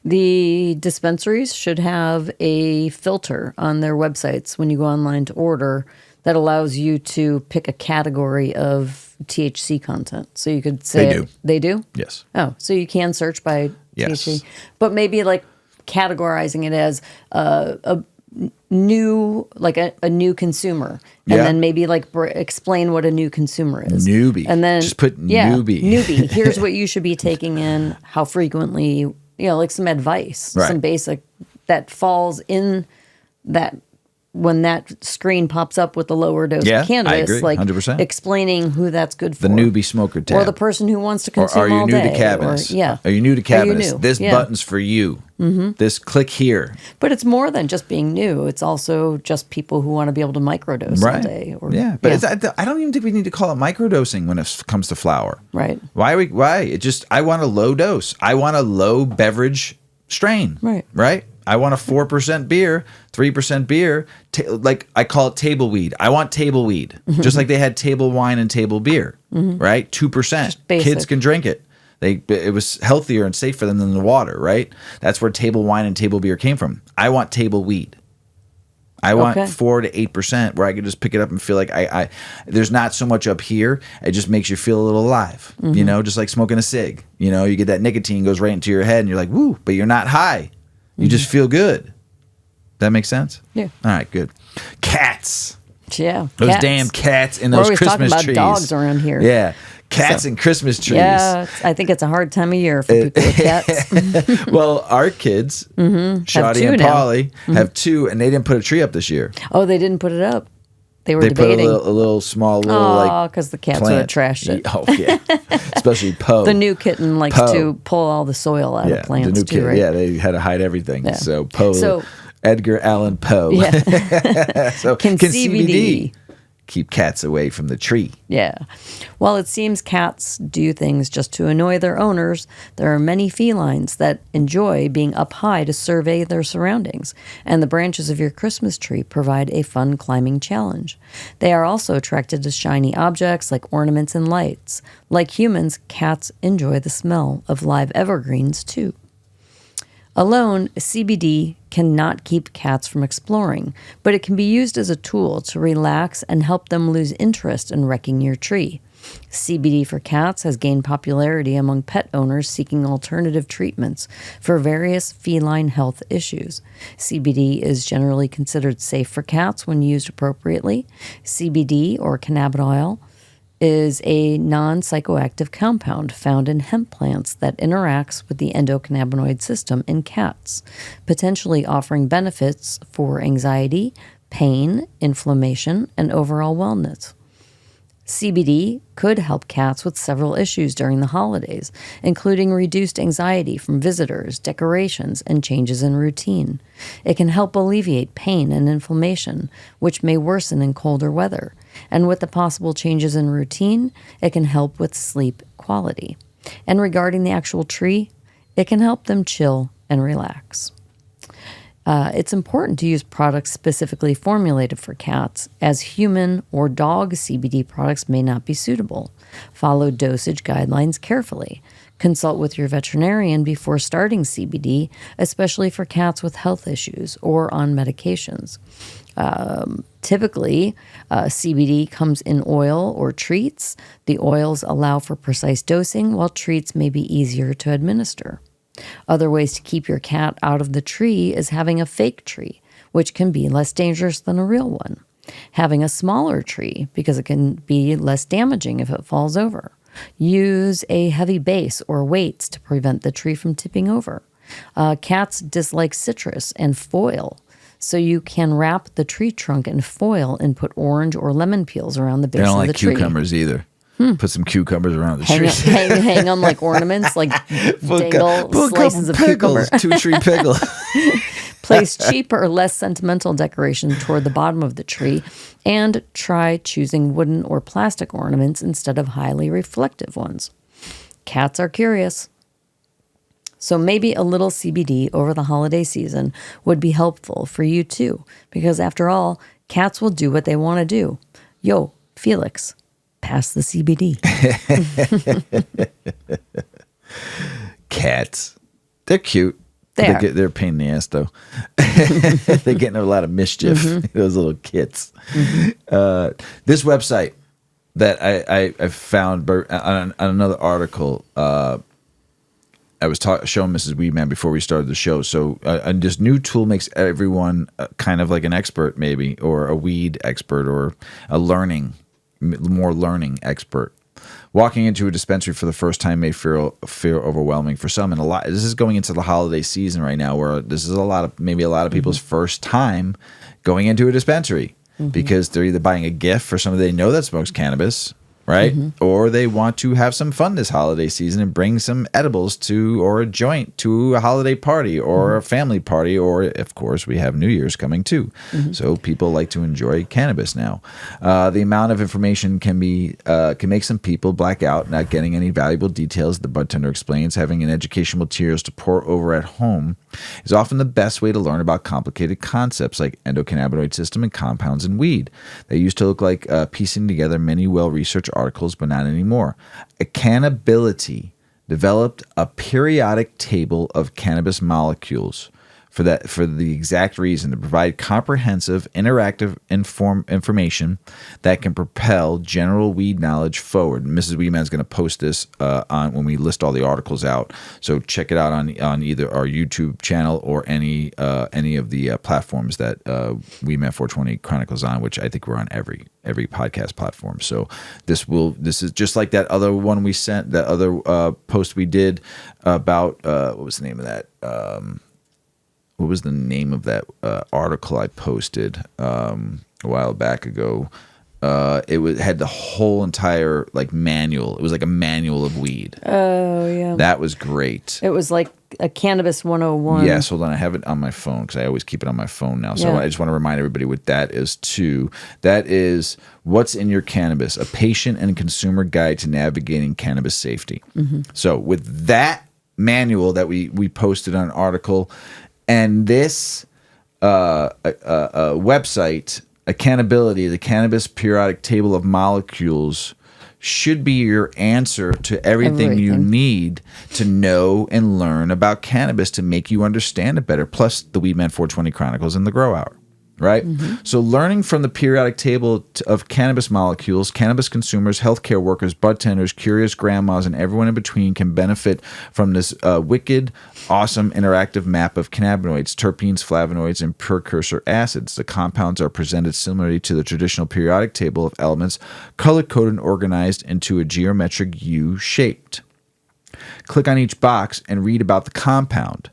The dispensaries should have a filter on their websites when you go online to order that allows you to pick a category of THC content. So you could say... They do. They do? Yes. Oh, so you can search by Yes. THC. But maybe like categorizing it as a new, like a new consumer. And then maybe like explain what a new consumer is. Newbie. And then... Just put newbie. Newbie. Here's what you should be taking in, how frequently, like some advice, some basic that falls in that when that screen pops up with the lower dose Yeah, of cannabis, I agree, like 100%. explaining who that's good for. The newbie smoker tab. Or the person who wants to Or consume are you all new day. to cannabis? Yeah. Are you new to cannabis? new? This Yeah. button's for you. This click here. But it's more than just being new. It's also just people who want to be able to microdose all Right. day. Or, Yeah. But I don't even think we need to call it microdosing when it comes to flower. Right. Why? I want a low dose. I want a low beverage strain. Right. Right? I want a 4% beer, 3% beer. Like I call it table weed. I want table weed. Just like they had table wine and table beer. Right? 2%. Kids can drink it. It was healthier and safer than the water, right? That's where table wine and table beer came from. I want table weed. I want 4 to 8% where I can just pick it up and feel like I there's not so much up here. It just makes you feel a little alive, you know, just like smoking a cig. You know, you get that nicotine goes right into your head and you're like, woo, but you're not high. You just feel good. That makes sense? Yeah. All right, good. Cats. Yeah. Those cats. damn cats in We're those always Christmas talking trees. about dogs around here. Yeah. Cats and Christmas trees. Yeah, I think it's a hard time of year for people with cats. Well, our kids, Shawty two and now. Polly, have 2, and they didn't put a tree up this year. Oh, they didn't put it up. They were They debating. put a little small little like because the cats would have plant. trashed it. Oh yeah, especially Poe. The new kitten likes Poe. to pull all the soil out of plants the new too, kid. right? Yeah, they had to hide everything. Yeah. So Poe, So- Edgar Allan Poe. Yeah. So Can CBD keep cats away from the tree? Yeah. While it seems cats do things just to annoy their owners, there are many felines that enjoy being up high to survey their surroundings, and the branches of your Christmas tree provide a fun climbing challenge. They are also attracted to shiny objects like ornaments and lights. Like humans, cats enjoy the smell of live evergreens too. Alone, CBD cannot keep cats from exploring, but it can be used as a tool to relax and help them lose interest in wrecking your tree. CBD for cats has gained popularity among pet owners seeking alternative treatments for various feline health issues. CBD is generally considered safe for cats when used appropriately. CBD, or cannabidiol, is a non-psychoactive compound found in hemp plants that interacts with the endocannabinoid system in cats, potentially offering benefits for anxiety, pain, inflammation, and overall wellness. CBD could help cats with several issues during the holidays, including reduced anxiety from visitors, decorations, and changes in routine. It can help alleviate pain and inflammation, which may worsen in colder weather. And with the possible changes in routine, it can help with sleep quality. And regarding the actual tree, it can help them chill and relax. It's important to use products specifically formulated for cats, as human or dog CBD products may not be suitable. Follow dosage guidelines carefully. Consult with your veterinarian before starting CBD, especially for cats with health issues or on medications. Typically, CBD comes in oil or treats. The oils allow for precise dosing, while treats may be easier to administer. Other ways to keep your cat out of the tree is having a fake tree, which can be less dangerous than a real one. Having a smaller tree, because it can be less damaging if it falls over. Use a heavy base or weights to prevent the tree from tipping over. Cats dislike citrus and foil, so you can wrap the tree trunk in foil and put orange or lemon peels around the base They don't of like the tree. cucumbers either. Put some cucumbers around the tree. Hang them like ornaments, like dangle Put a slices of couple pickles, cucumber. 2 tree pickle. Place cheaper, less sentimental decoration toward the bottom of the tree, and try choosing wooden or plastic ornaments instead of highly reflective ones. Cats are curious. So maybe a little CBD over the holiday season would be helpful for you too, because after all, cats will do what they want to do. Yo, Felix, pass the CBD. Cats. They're cute. They're a pain in the ass, though. They're getting a lot of mischief, those little kits. This website that I found on another article, I was showing Mrs. Weedman before we started the show. So this new tool makes everyone kind of like an expert, maybe, or a weed expert, or a more learning expert. Walking into a dispensary for the first time may feel overwhelming for some, and this is going into the holiday season right now, where this is maybe a lot of people's first time going into a dispensary because they're either buying a gift for somebody they know that smokes cannabis, right? Or they want to have some fun this holiday season and bring some edibles or a joint to a holiday party or a family party, or of course we have New Year's coming too. So people like to enjoy cannabis now. The amount of information can make some people black out, not getting any valuable details. The bartender explains having an educational materials to pour over at home is often the best way to learn about complicated concepts like endocannabinoid system and compounds in weed. They used to look like piecing together many well-researched articles, but not anymore. Accountability developed a periodic table of cannabis molecules for the exact reason, to provide comprehensive, interactive information that can propel general weed knowledge forward. And Mrs. Weedman is going to post this on when we list all the articles out. So check it out on either our YouTube channel or any of the platforms that Weedman 420 Chronicles on, which I think we're on every podcast platform. So this is just like that other one we sent, that other post we did about what was the name of that? What was the name of that article I posted a while back ago? It had the whole entire manual. It was like a manual of weed. Oh, yeah. That was great. It was like a Cannabis 101. Yes, hold on. I have it on my phone because I always keep it on my phone now. So I just want to remind everybody what that is too. That is What's in Your Cannabis, a patient and consumer guide to navigating cannabis safety. So with that manual that we posted on an article, and this website, Accountability, the Cannabis Periodic Table of Molecules, should be your answer to everything you need to know and learn about cannabis to make you understand it better, plus the Weedman 420 Chronicles and the Grow Hour. Right? So learning from the periodic table of cannabis molecules, cannabis consumers, healthcare workers, bud tenders, curious grandmas, and everyone in between can benefit from this wicked, awesome interactive map of cannabinoids, terpenes, flavonoids, and precursor acids. The compounds are presented similarly to the traditional periodic table of elements, color-coded and organized into a geometric U shaped. Click on each box and read about the compound,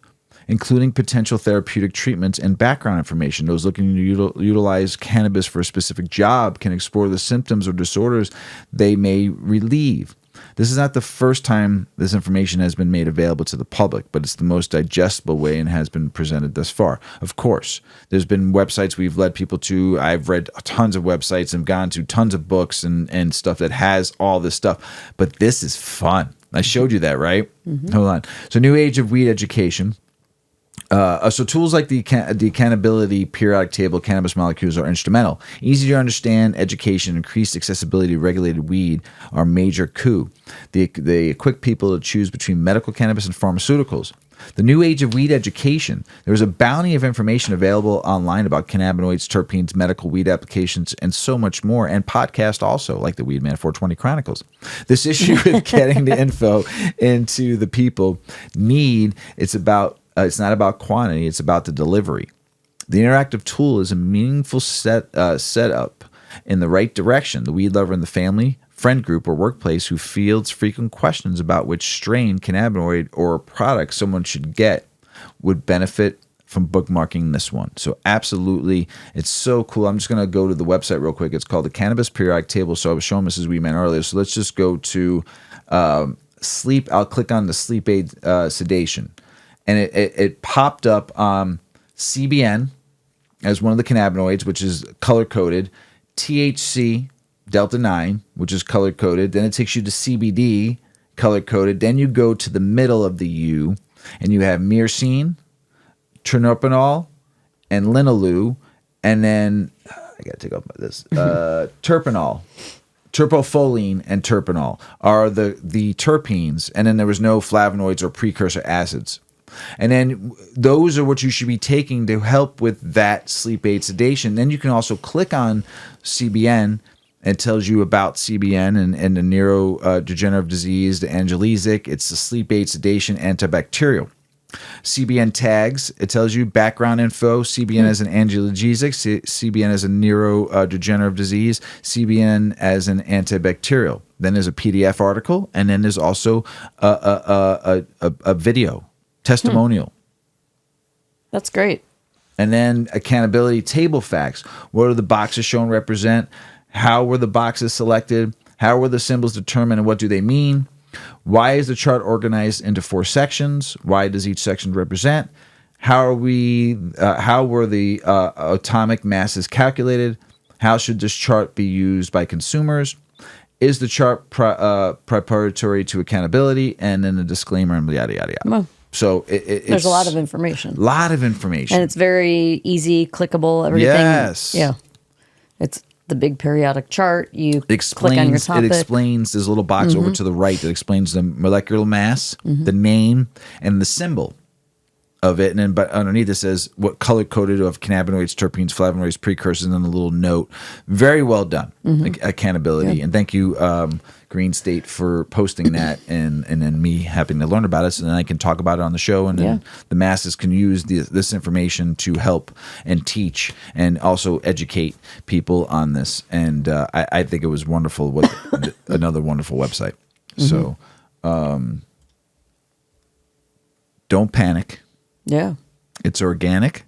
including potential therapeutic treatments and background information. Those looking to utilize cannabis for a specific job can explore the symptoms or disorders they may relieve. This is not the first time this information has been made available to the public, but it's the most digestible way and has been presented thus far. Of course, there's been websites we've led people to. I've read tons of websites and gone to tons of books and stuff that has all this stuff. But this is fun. I showed you that, right? Hold on. So New Age of Weed Education. So tools like the Accountability Periodic Table, cannabis molecules are instrumental. Easy to understand, education, increased accessibility to regulated weed are major coup. They equip people to choose between medical cannabis and pharmaceuticals. The New Age of Weed Education. There's a bounty of information available online about cannabinoids, terpenes, medical weed applications, and so much more, and podcast also, like the Weedman 420 Chronicles. This issue with getting the info into the people it's not about quantity, it's about the delivery. The interactive tool is a meaningful setup in the right direction. The weed lover in the family, friend group, or workplace who fields frequent questions about which strain, cannabinoid, or product someone should get would benefit from bookmarking this one. So absolutely, it's so cool. I'm just going to go to the website real quick. It's called the Cannabis Periodic Table. So I was showing Mrs. Weedman earlier. So let's just go to sleep. I'll click on the sleep aid sedation. And it popped up CBN as one of the cannabinoids, which is color-coded, THC, Delta-9, which is color-coded. Then it takes you to CBD, color-coded. Then you go to the middle of the U, and you have myrcene, terpenol, and linalool. And then, I got to take off this, terpenol. Terpopholine and terpenol are the terpenes, and then there was no flavonoids or precursor acids. And then those are what you should be taking to help with that sleep aid sedation. Then you can also click on CBN. It tells you about CBN and the neurodegenerative disease, the analgesic. It's the sleep aid sedation antibacterial. CBN tags. It tells you background info. CBN as an analgesic. CBN as a neurodegenerative disease. CBN as an antibacterial. Then there's a PDF article, and then there's also a video testimonial. That's great. And then accountability table facts. What are the boxes shown represent? How were the boxes selected? How were the symbols determined, and what do they mean? Why is the chart organized into 4 sections? Why does each section represent? How were the atomic masses calculated? How should this chart be used by consumers? Is the chart preparatory to accountability? And then the disclaimer and yada, yada, yada. Well, so there's a lot of information. And it's very easy, clickable, everything. Yes. Yeah. It's the big periodic chart. You click on your topic. It explains this little box over to the right that explains the molecular mass, the name, and the symbol of it. And then but underneath it says what color-coded of cannabinoids, terpenes, flavonoids, precursors, and then a little note. Very well done. Accountability. Yeah. And thank you, Green State, for posting that and then me having to learn about it, so then I can talk about it on the show, and then the masses can use this information to help and teach and also educate people on this. And I think it was wonderful. Another wonderful website. So don't panic. Yeah. It's organic.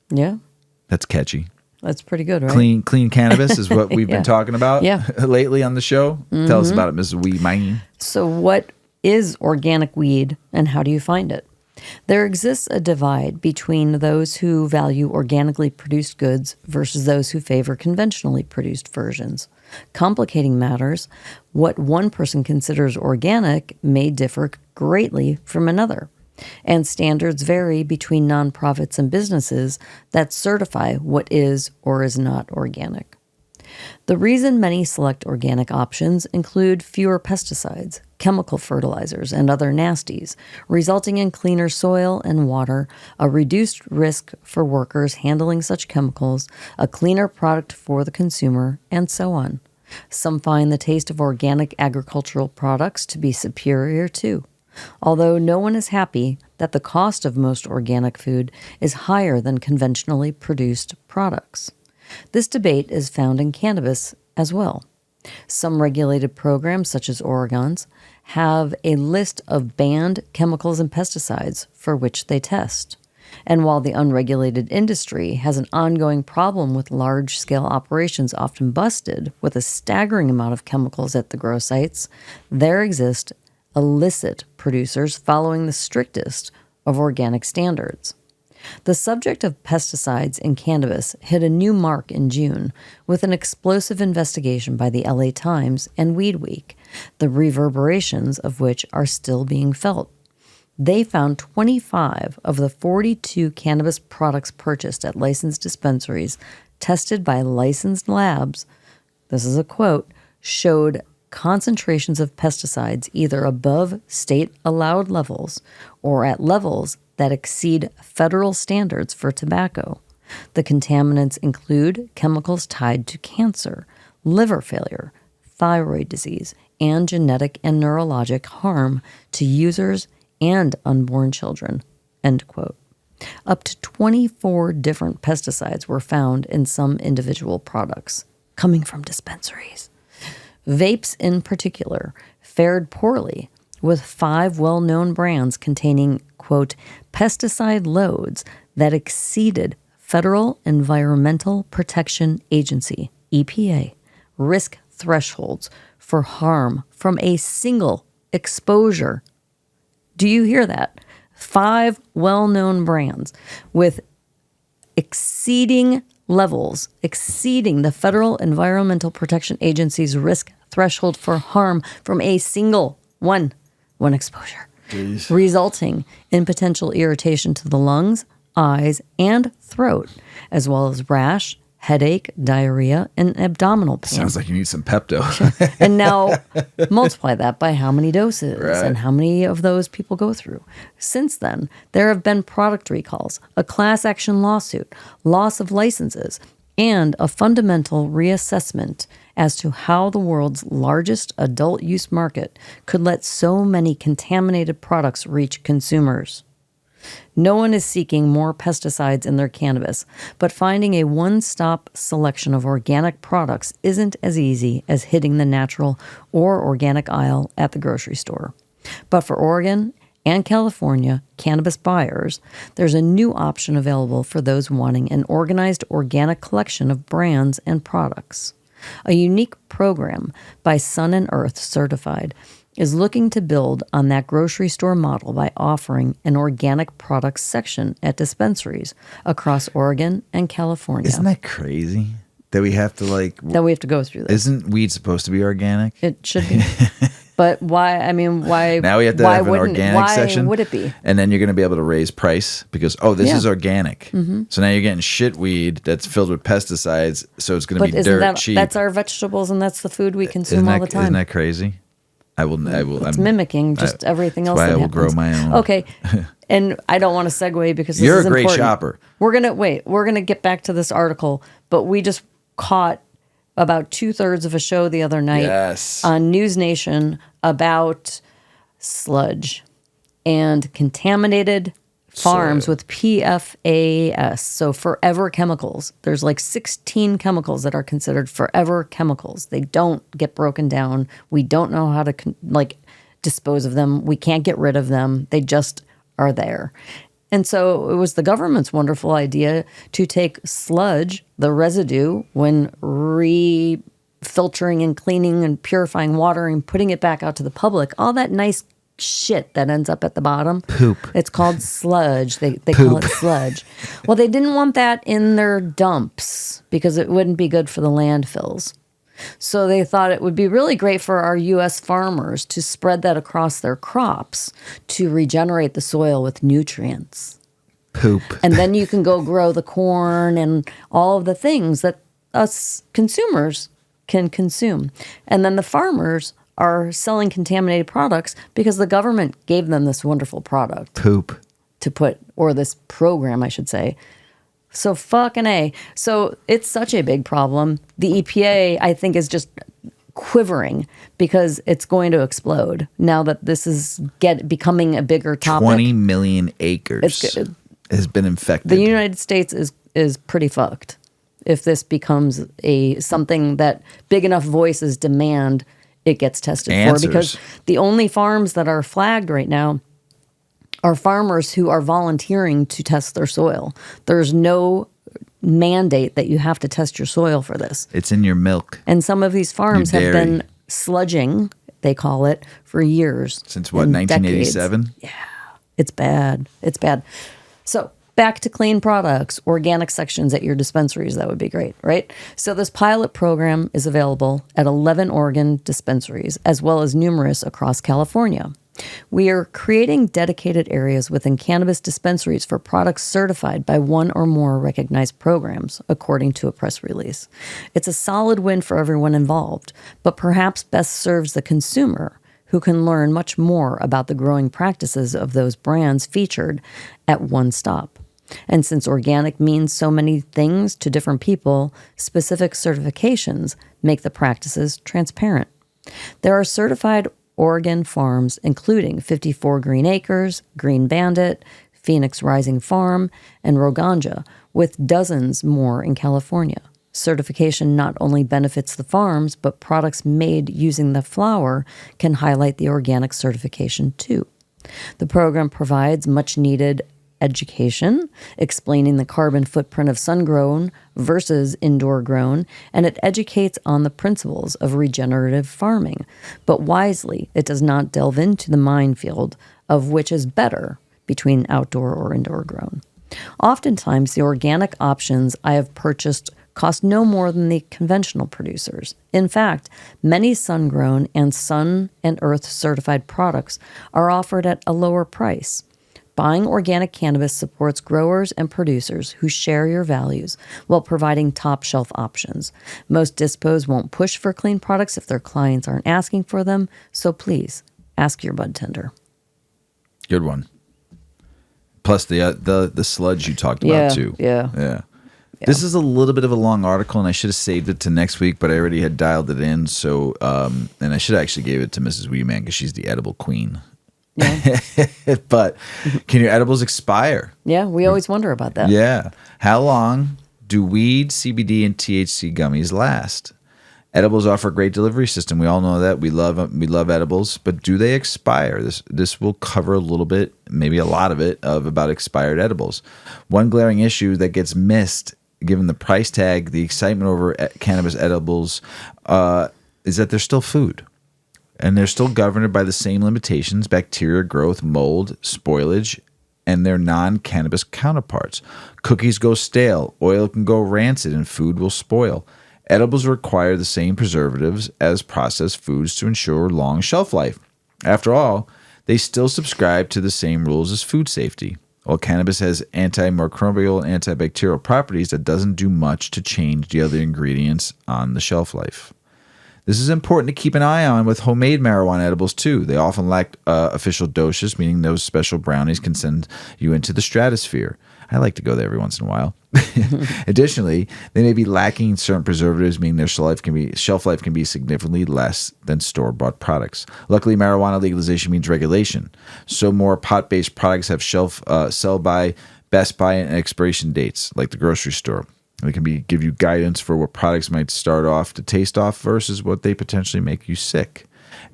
Yeah. That's catchy. That's pretty good, right? Clean cannabis is what we've been talking about lately on the show. Tell us about it, Mrs. Weedman. So what is organic weed, and how do you find it? There exists a divide between those who value organically produced goods versus those who favor conventionally produced versions. Complicating matters, what one person considers organic may differ greatly from another. And standards vary between nonprofits and businesses that certify what is or is not organic. The reason many select organic options include fewer pesticides, chemical fertilizers, and other nasties, resulting in cleaner soil and water, a reduced risk for workers handling such chemicals, a cleaner product for the consumer, and so on. Some find the taste of organic agricultural products to be superior too, although no one is happy that the cost of most organic food is higher than conventionally produced products. This debate is found in cannabis as well. Some regulated programs, such as Oregon's, have a list of banned chemicals and pesticides for which they test. And while the unregulated industry has an ongoing problem with large-scale operations often busted with a staggering amount of chemicals at the grow sites, there exist illicit producers following the strictest of organic standards. The subject of pesticides in cannabis hit a new mark in June with an explosive investigation by the LA Times and Weed Week, the reverberations of which are still being felt. They found 25 of the 42 cannabis products purchased at licensed dispensaries tested by licensed labs, this is a quote, showed concentrations of pesticides either above state-allowed levels or at levels that exceed federal standards for tobacco. The contaminants include chemicals tied to cancer, liver failure, thyroid disease, and genetic and neurologic harm to users and unborn children, end quote. Up to 24 different pesticides were found in some individual products, coming from dispensaries. Vapes in particular fared poorly, with 5 well-known brands containing, quote, pesticide loads that exceeded Federal Environmental Protection Agency, EPA, risk thresholds for harm from a single exposure. Do you hear that? 5 well-known brands with exceeding the Federal Environmental Protection Agency's risk threshold for harm from a single one exposure, resulting in potential irritation to the lungs, eyes, and throat, as well as rash, headache, diarrhea, and abdominal pain. Sounds like you need some Pepto. And now multiply that by how many doses and how many of those people go through. Since then, there have been product recalls, a class action lawsuit, loss of licenses, and a fundamental reassessment as to how the world's largest adult use market could let so many contaminated products reach consumers. No one is seeking more pesticides in their cannabis, but finding a one-stop selection of organic products isn't as easy as hitting the natural or organic aisle at the grocery store. But for Oregon and California cannabis buyers, there's a new option available for those wanting an organized organic collection of brands and products. A unique program by Sun and Earth Certified is looking to build on that grocery store model by offering an organic products section at dispensaries across Oregon and California. Isn't that crazy? That we have to That we have to go through this. Isn't weed supposed to be organic? It should be. But why? I mean, why? Now we have to have an organic section. Why would it be? And then you're going to be able to raise price because, this is organic. Mm-hmm. So now you're getting shit weed that's filled with pesticides. So it's going to be dirt cheap. That's our vegetables and that's the food we consume all the time. Isn't that crazy? I will. It's mimicking just everything else. That's why that I will grow my own. Okay, and I don't want to segue because this you're is a great important. shopper. We're gonna get back to this article, but we just caught about 2/3 of a show the other night on News Nation about sludge and contaminated farms with PFAS, so forever chemicals. There's like 16 chemicals that are considered forever chemicals. They don't get broken down. We don't know how to dispose of them. We can't get rid of them. They just are there. And so it was the government's wonderful idea to take sludge, the residue, when filtering and cleaning and purifying water and putting it back out to the public, all that nice shit that ends up at the bottom. Poop. It's called sludge. They call it sludge. Well, they didn't want that in their dumps because it wouldn't be good for the landfills. So they thought it would be really great for our U.S. farmers to spread that across their crops to regenerate the soil with nutrients. Poop. And then you can go grow the corn and all of the things that us consumers can consume. And then the farmers are selling contaminated products because the government gave them this wonderful product. Poop. Or this program, I should say. So fucking A. So it's such a big problem. The EPA, I think, is just quivering because it's going to explode now that this is becoming a bigger topic. 20 million acres has been infected. The United States is pretty fucked if this becomes something that big enough voices demand it gets tested for. Because the only farms that are flagged right now are farmers who are volunteering to test their soil. There's no mandate that you have to test your soil for this. It's in your milk. And some of these farms have been sludging, they call it, for years. Since what, 1987? Yeah, it's bad. It's bad. So back to clean products, organic sections at your dispensaries. That would be great, right? So this pilot program is available at 11 Oregon dispensaries, as well as numerous across California. We are creating dedicated areas within cannabis dispensaries for products certified by one or more recognized programs, according to a press release. It's a solid win for everyone involved, but perhaps best serves the consumer, who can learn much more about the growing practices of those brands featured at one stop. And since organic means so many things to different people, specific certifications make the practices transparent. There are certified Oregon farms, including 54 Green Acres, Green Bandit, Phoenix Rising Farm, and Roganja, with dozens more in California. Certification not only benefits the farms, but products made using the flower can highlight the organic certification too. The program provides much-needed education, explaining the carbon footprint of sun-grown versus indoor-grown, and it educates on the principles of regenerative farming. But wisely, it does not delve into the minefield of which is better between outdoor or indoor-grown. Oftentimes, the organic options I have purchased cost no more than the conventional producers. In fact, many sun-grown and Sun and Earth certified products are offered at a lower price. Buying organic cannabis supports growers and producers who share your values while providing top-shelf options. Most dispos won't push for clean products if their clients aren't asking for them, so please ask your bud tender. Good one. Plus the sludge you talked about too. Yeah. This is a little bit of a long article, and I should have saved it to next week, but I already had dialed it in. So, and I should have actually gave it to Mrs. Weedman because she's the edible queen. Yeah. But can your edibles expire? Yeah, we always wonder about that. Yeah. How long do weed, CBD, and THC gummies last? Edibles offer a great delivery system. We all know that. We love edibles, but do they expire? This will cover a little bit, maybe a lot of it, about expired edibles. One glaring issue that gets missed, given the price tag, the excitement over cannabis edibles, is that they're still food. And they're still governed by the same limitations: bacteria growth, mold, spoilage, and their non-cannabis counterparts. Cookies go stale, oil can go rancid, and food will spoil. Edibles require the same preservatives as processed foods to ensure long shelf life. After all, they still subscribe to the same rules as food safety. While cannabis has antimicrobial and antibacterial properties, that doesn't do much to change the other ingredients on the shelf life. This is important to keep an eye on with homemade marijuana edibles too. They often lack official doses, meaning those special brownies can send you into the stratosphere. I like to go there every once in a while. Additionally, they may be lacking certain preservatives, meaning their shelf life can be significantly less than store-bought products. Luckily, marijuana legalization means regulation. So more pot-based products have sell-by, best-by, and expiration dates, like the grocery store. They can give you guidance for what products might start off to taste off versus what they potentially make you sick.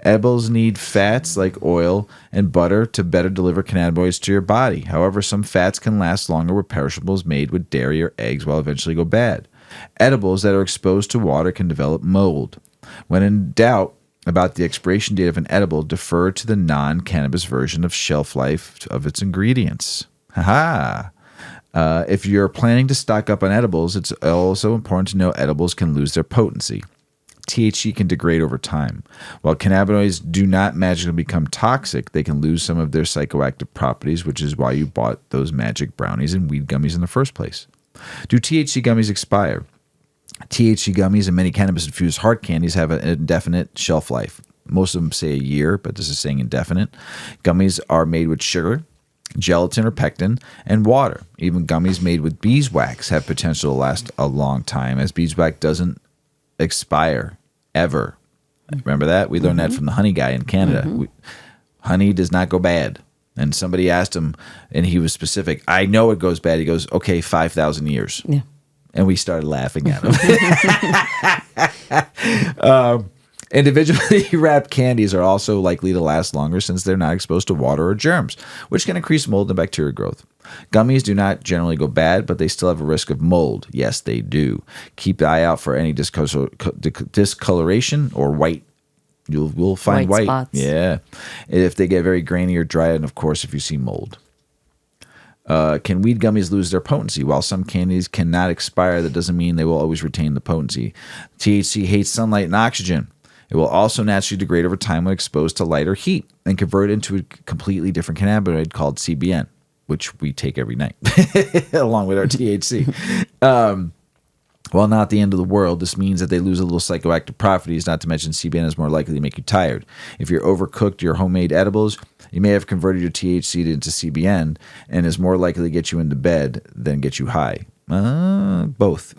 Edibles need fats like oil and butter to better deliver cannabinoids to your body. However, some fats can last longer with perishables made with dairy or eggs will eventually go bad. Edibles that are exposed to water can develop mold. When in doubt about the expiration date of an edible, defer to the non-cannabis version of shelf life of its ingredients. Haha! If you're planning to stock up on edibles, it's also important to know edibles can lose their potency. THC can degrade over time. While cannabinoids do not magically become toxic, they can lose some of their psychoactive properties, which is why you bought those magic brownies and weed gummies in the first place. Do THC gummies expire? THC gummies and many cannabis-infused hard candies have an indefinite shelf life. Most of them say a year, but this is saying indefinite. Gummies are made with sugar, gelatin or pectin, and water. Even gummies made with beeswax have potential to last a long time, as beeswax doesn't expire ever. Remember that? We learned that from the honey guy in Canada. Honey does not go bad. And somebody asked him, and he was specific, I know it goes bad. He goes, okay, 5,000 years. Yeah. And we started laughing at him. Individually wrapped candies are also likely to last longer since they're not exposed to water or germs, which can increase mold and bacteria growth. Gummies do not generally go bad, but they still have a risk of mold. Yes, they do. Keep the eye out for any discoloration or white. You'll find white spots. Yeah. If they get very grainy or dry, and of course, if you see mold. Can weed gummies lose their potency? While some candies cannot expire, that doesn't mean they will always retain the potency. THC hates sunlight and oxygen. It will also naturally degrade over time when exposed to light or heat and convert into a completely different cannabinoid called CBN, which we take every night along with our THC. While not the end of the world, this means that they lose a little psychoactive properties, not to mention CBN is more likely to make you tired. If you're overcooked your homemade edibles, you may have converted your THC into CBN and is more likely to get you into bed than get you high. Both.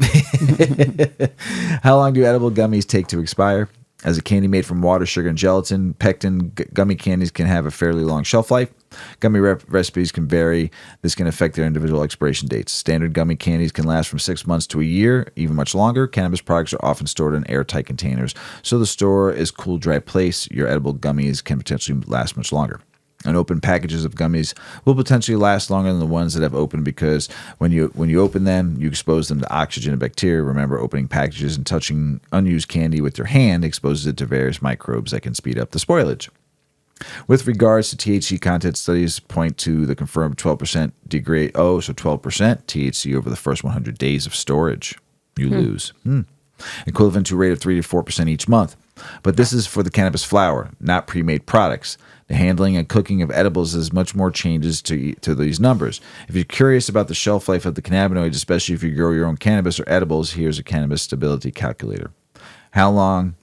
How long do edible gummies take to expire? As a candy made from water, sugar, and gelatin, pectin, gummy candies can have a fairly long shelf life. Gummy recipes can vary. This can affect their individual expiration dates. Standard gummy candies can last from 6 months to a year, even much longer. Cannabis products are often stored in airtight containers, so the store is a cool, dry place. Your edible gummies can potentially last much longer. And open packages of gummies will potentially last longer than the ones that have opened because when you open them, you expose them to oxygen and bacteria. Remember, opening packages and touching unused candy with your hand exposes it to various microbes that can speed up the spoilage. With regards to THC content, studies point to the confirmed 12% degrade. Oh, so 12% THC over the first 100 days of storage. You lose. Equivalent to a rate of 3 to 4% each month. But this is for the cannabis flower, not pre-made products. The handling and cooking of edibles has much more changes to these numbers. If you're curious about the shelf life of the cannabinoids, especially if you grow your own cannabis or edibles, here's a cannabis stability calculator. How long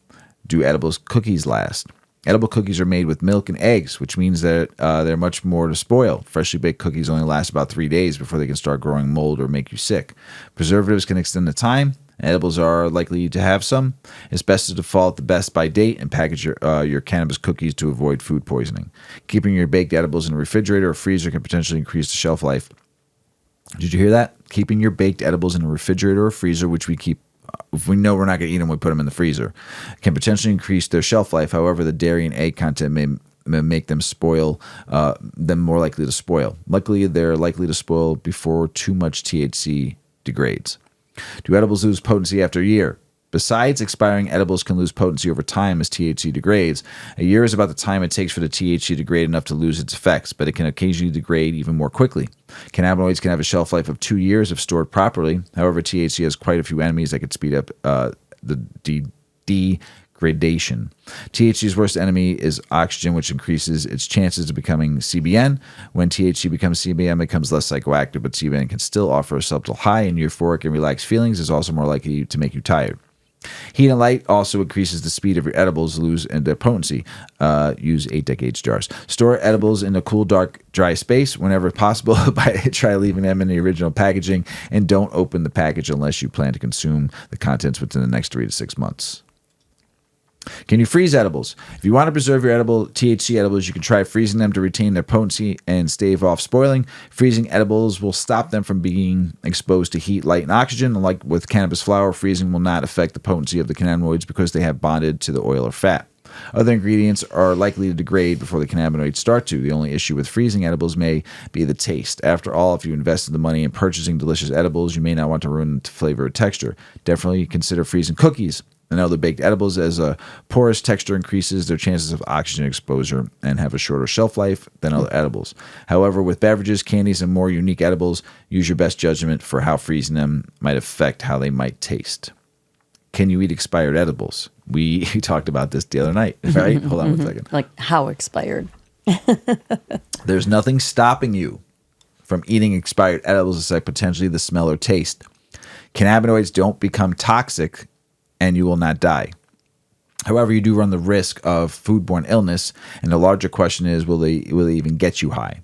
do edibles cookies last? Edible cookies are made with milk and eggs, which means that they're much more to spoil. Freshly baked cookies only last about 3 days before they can start growing mold or make you sick. Preservatives can extend the time, Edibles are likely to have some. It's best to default the best by date and package your cannabis cookies to avoid food poisoning. Keeping your baked edibles in a refrigerator or freezer can potentially increase the shelf life. Did you hear that? Keeping your baked edibles in a refrigerator or freezer, which we keep, if we know we're not going to eat them, we put them in the freezer, can potentially increase their shelf life. However, the dairy and egg content may make them them more likely to spoil. Luckily, they're likely to spoil before too much THC degrades. Do edibles lose potency after a year? Besides expiring, edibles can lose potency over time as THC degrades. A year is about the time it takes for the THC to degrade enough to lose its effects, but it can occasionally degrade even more quickly. Cannabinoids can have a shelf life of 2 years if stored properly. However, THC has quite a few enemies that could speed up the degradation. THC's worst enemy is oxygen, which increases its chances of becoming CBN. When THC becomes CBN, it becomes less psychoactive, but CBN can still offer a subtle high and euphoric and relaxed feelings. Is also more likely to make you tired. Heat and light also increases the speed of your edibles lose in their potency. Use 8 decades jars. Store edibles in a cool, dark, dry space whenever possible. Try leaving them in the original packaging, and don't open the package unless you plan to consume the contents within the next 3 to 6 months. Can you freeze edibles? If you want to preserve your THC edibles, you can try freezing them to retain their potency and stave off spoiling. Freezing edibles will stop them from being exposed to heat, light, and oxygen. Like with cannabis flower, freezing will not affect the potency of the cannabinoids because they have bonded to the oil or fat. Other ingredients are likely to degrade before the cannabinoids start to. The only issue with freezing edibles may be the taste. After all, if you invested the money in purchasing delicious edibles, you may not want to ruin the flavor or texture. Definitely consider freezing cookies and other baked edibles, as a porous texture increases their chances of oxygen exposure and have a shorter shelf life than other edibles. However, with beverages, candies, and more unique edibles, use your best judgment for how freezing them might affect how they might taste. Can you eat expired edibles? We talked about this the other night, right? Hold on 1 second. Like how expired? There's nothing stopping you from eating expired edibles except potentially the smell or taste. Cannabinoids don't become toxic and you will not die. However, you do run the risk of foodborne illness, and the larger question is, will they even get you high?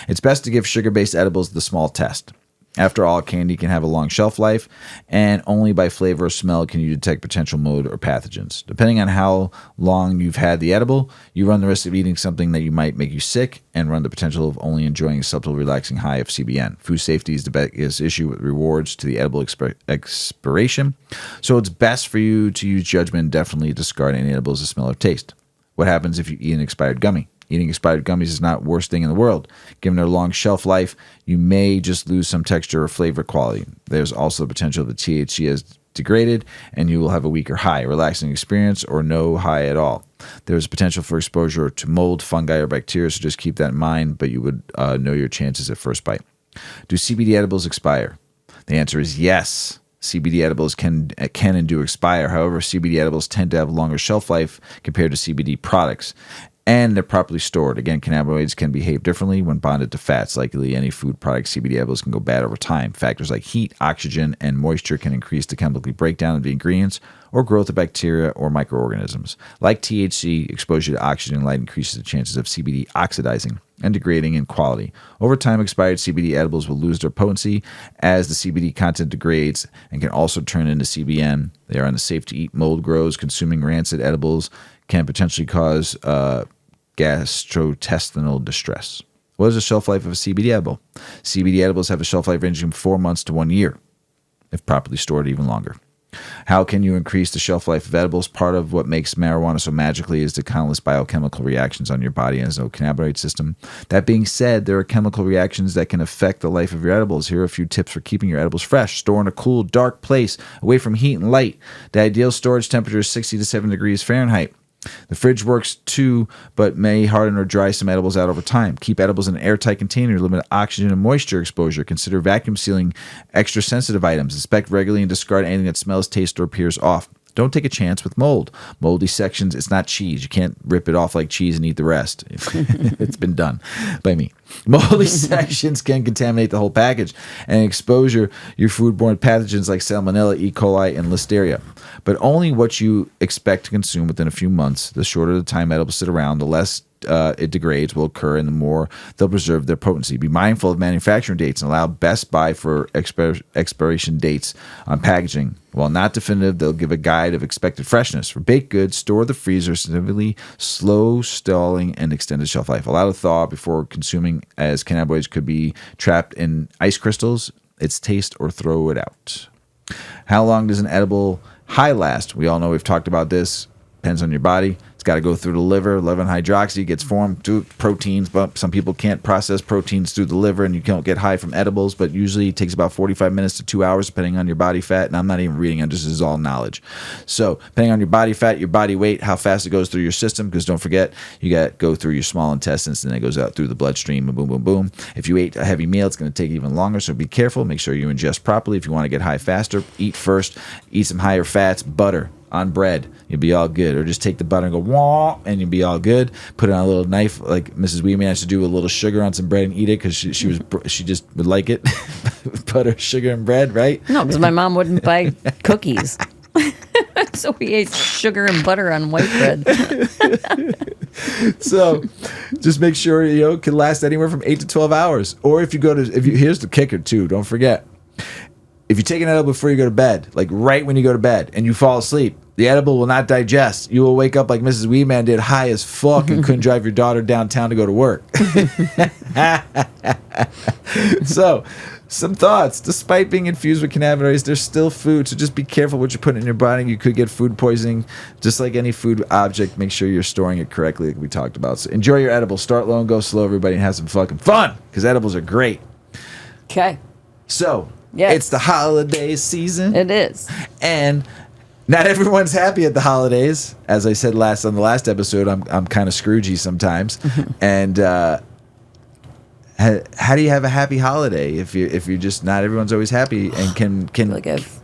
It's best to give sugar-based edibles the small test. After all, candy can have a long shelf life, and only by flavor or smell can you detect potential mold or pathogens. Depending on how long you've had the edible, you run the risk of eating something that you might make you sick and run the potential of only enjoying a subtle relaxing high of CBN. Food safety is the biggest issue with rewards to the edible expiration, so it's best for you to use judgment and definitely discard any edibles that smell or taste. What happens if you eat an expired gummy? Eating expired gummies is not the worst thing in the world. Given their long shelf life, you may just lose some texture or flavor quality. There's also the potential that THC has degraded and you will have a weaker high, relaxing experience, or no high at all. There's potential for exposure to mold, fungi, or bacteria, so just keep that in mind, but you would know your chances at first bite. Do CBD edibles expire? The answer is yes. CBD edibles can and do expire. However, CBD edibles tend to have longer shelf life compared to CBD products, and they're properly stored. Again, cannabinoids can behave differently when bonded to fats. Likely any food product, CBD edibles can go bad over time. Factors like heat, oxygen, and moisture can increase the chemical breakdown of the ingredients or growth of bacteria or microorganisms. Like THC, exposure to oxygen and light increases the chances of CBD oxidizing and degrading in quality. Over time, expired CBD edibles will lose their potency as the CBD content degrades and can also turn into CBN. They are unsafe to eat. Mold grows. Consuming rancid edibles can potentially cause gastrointestinal distress. What is the shelf life of a CBD edible? CBD edibles have a shelf life ranging from 4 months to 1 year, if properly stored, even longer. How can you increase the shelf life of edibles? Part of what makes marijuana so magically is the countless biochemical reactions on your body and its cannabinoid system. That being said, there are chemical reactions that can affect the life of your edibles. Here are a few tips for keeping your edibles fresh. Store in a cool, dark place, away from heat and light. The ideal storage temperature is 60 to 7 degrees Fahrenheit. The fridge works too, but may harden or dry some edibles out over time. Keep edibles in an airtight container. Limit oxygen and moisture exposure. Consider vacuum sealing extra sensitive items. Inspect regularly and discard anything that smells, tastes, or appears off. Don't take a chance with mold. Moldy sections, it's not cheese. You can't rip it off like cheese and eat the rest. It's been done by me. Moldy sections can contaminate the whole package and exposure your foodborne pathogens like Salmonella, E. coli, and Listeria. But only what you expect to consume within a few months. The shorter the time edibles sit around, the less it degrades will occur, and the more they'll preserve their potency. Be mindful of manufacturing dates and allow Best Buy for expiration dates on packaging. While not definitive, they'll give a guide of expected freshness. For baked goods, store the freezer significantly, slow stalling, and extended shelf life. Allow to thaw before consuming, as cannabinoids could be trapped in ice crystals, its taste, or throw it out. How long does an edible high last? We all know we've talked about this. Depends on your body. It's got to go through the liver. 11-hydroxy gets formed through proteins, but some people can't process proteins through the liver, and you can't get high from edibles, but usually it takes about 45 minutes to 2 hours, depending on your body fat. And I'm not even reading it. This is all knowledge. So depending on your body fat, your body weight, how fast it goes through your system, because don't forget, you got to go through your small intestines, and then it goes out through the bloodstream, and boom, boom, boom. If you ate a heavy meal, it's going to take even longer, so be careful. Make sure you ingest properly. If you want to get high faster, eat first. Eat some higher fats, butter on bread, you'll be all good. Or just take the butter and go wah, and you'll be all good. Put it on a little knife, like Mrs. Weedman has to do, a little sugar on some bread and eat it, because she just would like it. Butter, sugar, and bread, right? No, because my mom wouldn't buy cookies. So we ate sugar and butter on white bread. So just make sure, it can last anywhere from 8 to 12 hours. Or if you here's the kicker too, don't forget. If you take an edible before you go to bed, like right when you go to bed, and you fall asleep, the edible will not digest. You will wake up like Mrs. Weedman did, high as fuck, and couldn't drive your daughter downtown to go to work. So, some thoughts. Despite being infused with cannabinoids, there's still food, so just be careful what you're putting in your body. You could get food poisoning. Just like any food object, make sure you're storing it correctly, like we talked about. So enjoy your edible. Start low and go slow, everybody, and have some fucking fun, because edibles are great. Okay. So, yes. It's the holiday season. It is. And not everyone's happy at the holidays. As I said on the last episode, I'm kind of Scroogey sometimes. And how do you have a happy holiday if you're just not everyone's always happy, and can cannabis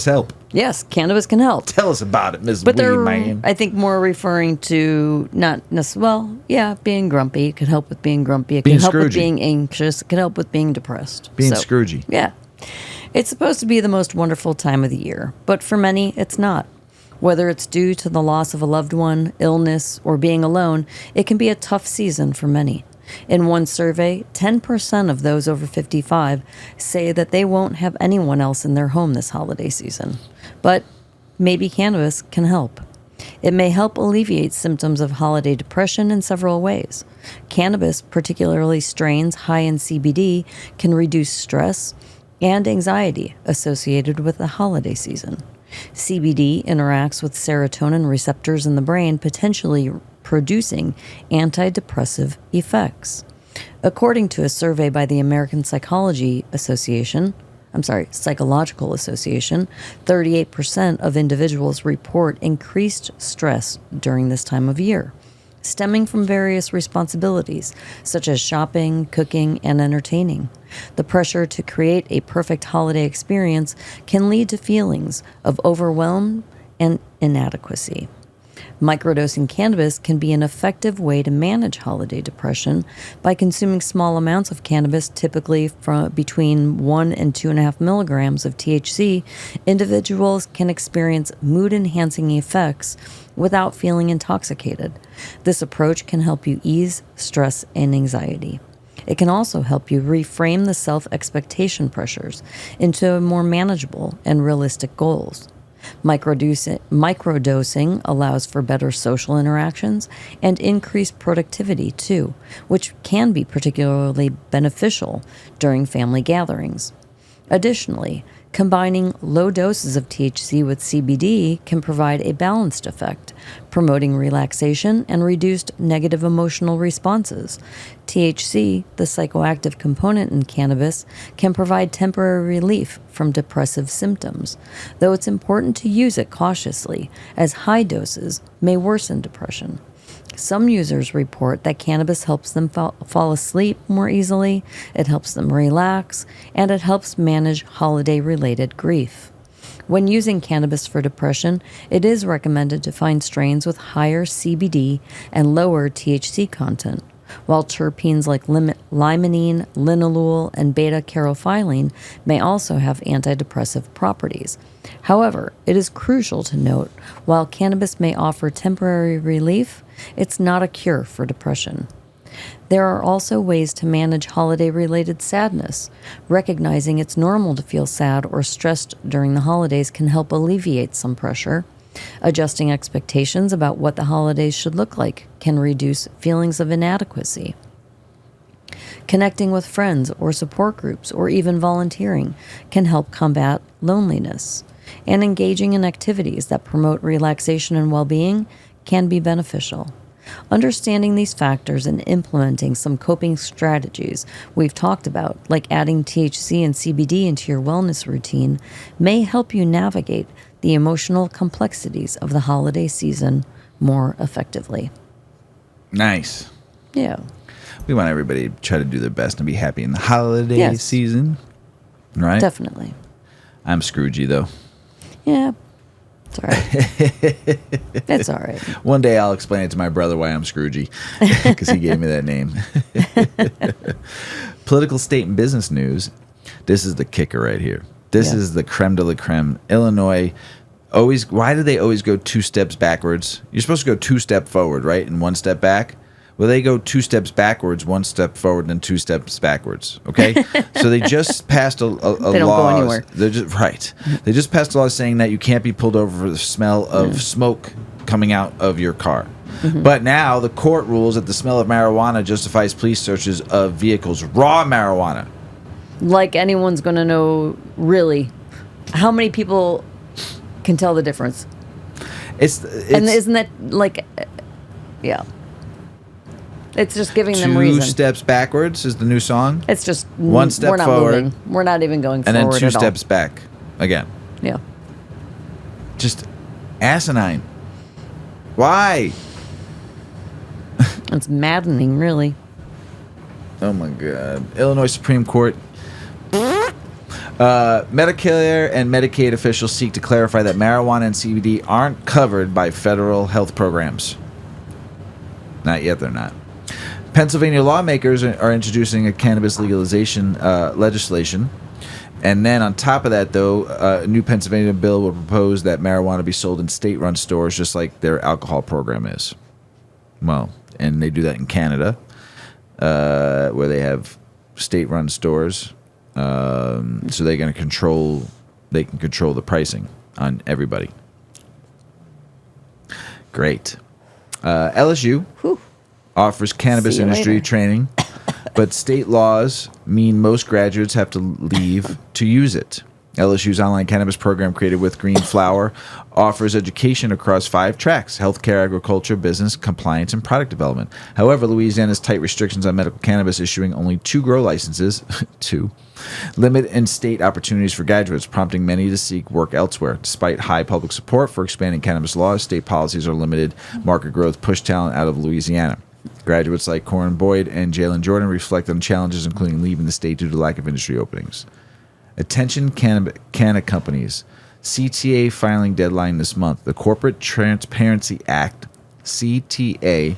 help? Yes, cannabis can help. Tell us about it, Ms. But Weedman. I think more referring to not necessarily, being grumpy. It can help with being grumpy. It can help with being anxious. It can help with being depressed. Being Scroogey. Yeah. It's supposed to be the most wonderful time of the year, but for many, it's not. Whether it's due to the loss of a loved one, illness, or being alone, it can be a tough season for many. In one survey, 10% of those over 55 say that they won't have anyone else in their home this holiday season. But maybe cannabis can help. It may help alleviate symptoms of holiday depression in several ways. Cannabis, particularly strains high in CBD, can reduce stress and anxiety associated with the holiday season. CBD interacts with serotonin receptors in the brain, potentially producing antidepressive effects. According to a survey by the American Psychological Association, 38% of individuals report increased stress during this time of year, stemming from various responsibilities such as shopping, cooking, and entertaining. The pressure to create a perfect holiday experience can lead to feelings of overwhelm and inadequacy. Microdosing cannabis can be an effective way to manage holiday depression by consuming small amounts of cannabis, typically from between 1 and 2.5 milligrams of THC. Individuals can experience mood-enhancing effects without feeling intoxicated. This approach can help you ease stress and anxiety. It can also help you reframe the self-expectation pressures into more manageable and realistic goals. Microdosing allows for better social interactions and increased productivity too, which can be particularly beneficial during family gatherings. Additionally, combining low doses of THC with CBD can provide a balanced effect, promoting relaxation and reduced negative emotional responses. THC, the psychoactive component in cannabis, can provide temporary relief from depressive symptoms, though it's important to use it cautiously, as high doses may worsen depression. Some users report that cannabis helps them fall asleep more easily, it helps them relax, and it helps manage holiday-related grief. When using cannabis for depression, it is recommended to find strains with higher CBD and lower THC content. while terpenes like limonene, linalool, and beta-caryophyllene may also have antidepressive properties. However, it is crucial to note, while cannabis may offer temporary relief, it's not a cure for depression. There are also ways to manage holiday-related sadness. Recognizing it's normal to feel sad or stressed during the holidays can help alleviate some pressure. Adjusting expectations about what the holidays should look like can reduce feelings of inadequacy. Connecting with friends or support groups or even volunteering can help combat loneliness. And engaging in activities that promote relaxation and well-being can be beneficial. Understanding these factors and implementing some coping strategies we've talked about, like adding THC and CBD into your wellness routine, may help you navigate the emotional complexities of the holiday season more effectively. Nice. Yeah. We want everybody to try to do their best and be happy in the holiday season. Right? Definitely. I'm Scroogey, though. Yeah. It's all right. It's all right. One day I'll explain it to my brother why I'm Scroogey, because he gave me that name. Political, state, and business news. This is the kicker right here. This is the creme de la creme. Illinois, why do they always go 2 steps backwards? You're supposed to go 2 steps forward, right? And 1 step back? Well, they go 2 steps backwards, 1 step forward, and then 2 steps backwards. Okay, so they just passed a law. They don't go anywhere. They're just right. They just passed a law saying that you can't be pulled over for the smell of smoke coming out of your car. Mm-hmm. But now the court rules that the smell of marijuana justifies police searches of vehicles, raw marijuana. Like anyone's going to know, really, how many people can tell the difference? It's and isn't that like, yeah. It's just giving them reason. 2 steps backwards is the new song. It's just 1 step we're not forward. Moving. We're not even going forward. And then 2 at steps all. back again. Yeah. Just asinine. Why? It's maddening, really. Oh my God. Illinois Supreme Court. Medicare and Medicaid officials seek to clarify that marijuana and CBD aren't covered by federal health programs. Not yet, they're not. Pennsylvania lawmakers are introducing a cannabis legalization legislation. And then on top of that, though, a new Pennsylvania bill will propose that marijuana be sold in state-run stores just like their alcohol program is. Well, and they do that in Canada, where they have state-run stores. So they can control the pricing on everybody. Great. LSU offers cannabis industry training, but state laws mean most graduates have to leave to use it. LSU's online cannabis program, created with Green Flower, offers education across 5 tracks: healthcare, agriculture, business, compliance, and product development. However, Louisiana's tight restrictions on medical cannabis, issuing only 2 grow licenses, 2, limit in-state opportunities for graduates, prompting many to seek work elsewhere. Despite high public support for expanding cannabis laws, state policies are limited market growth, push talent out of Louisiana. Graduates like Corin Boyd and Jalen Jordan reflect on challenges, including leaving the state due to lack of industry openings. Attention canna companies. CTA filing deadline this month. The Corporate Transparency Act, CTA,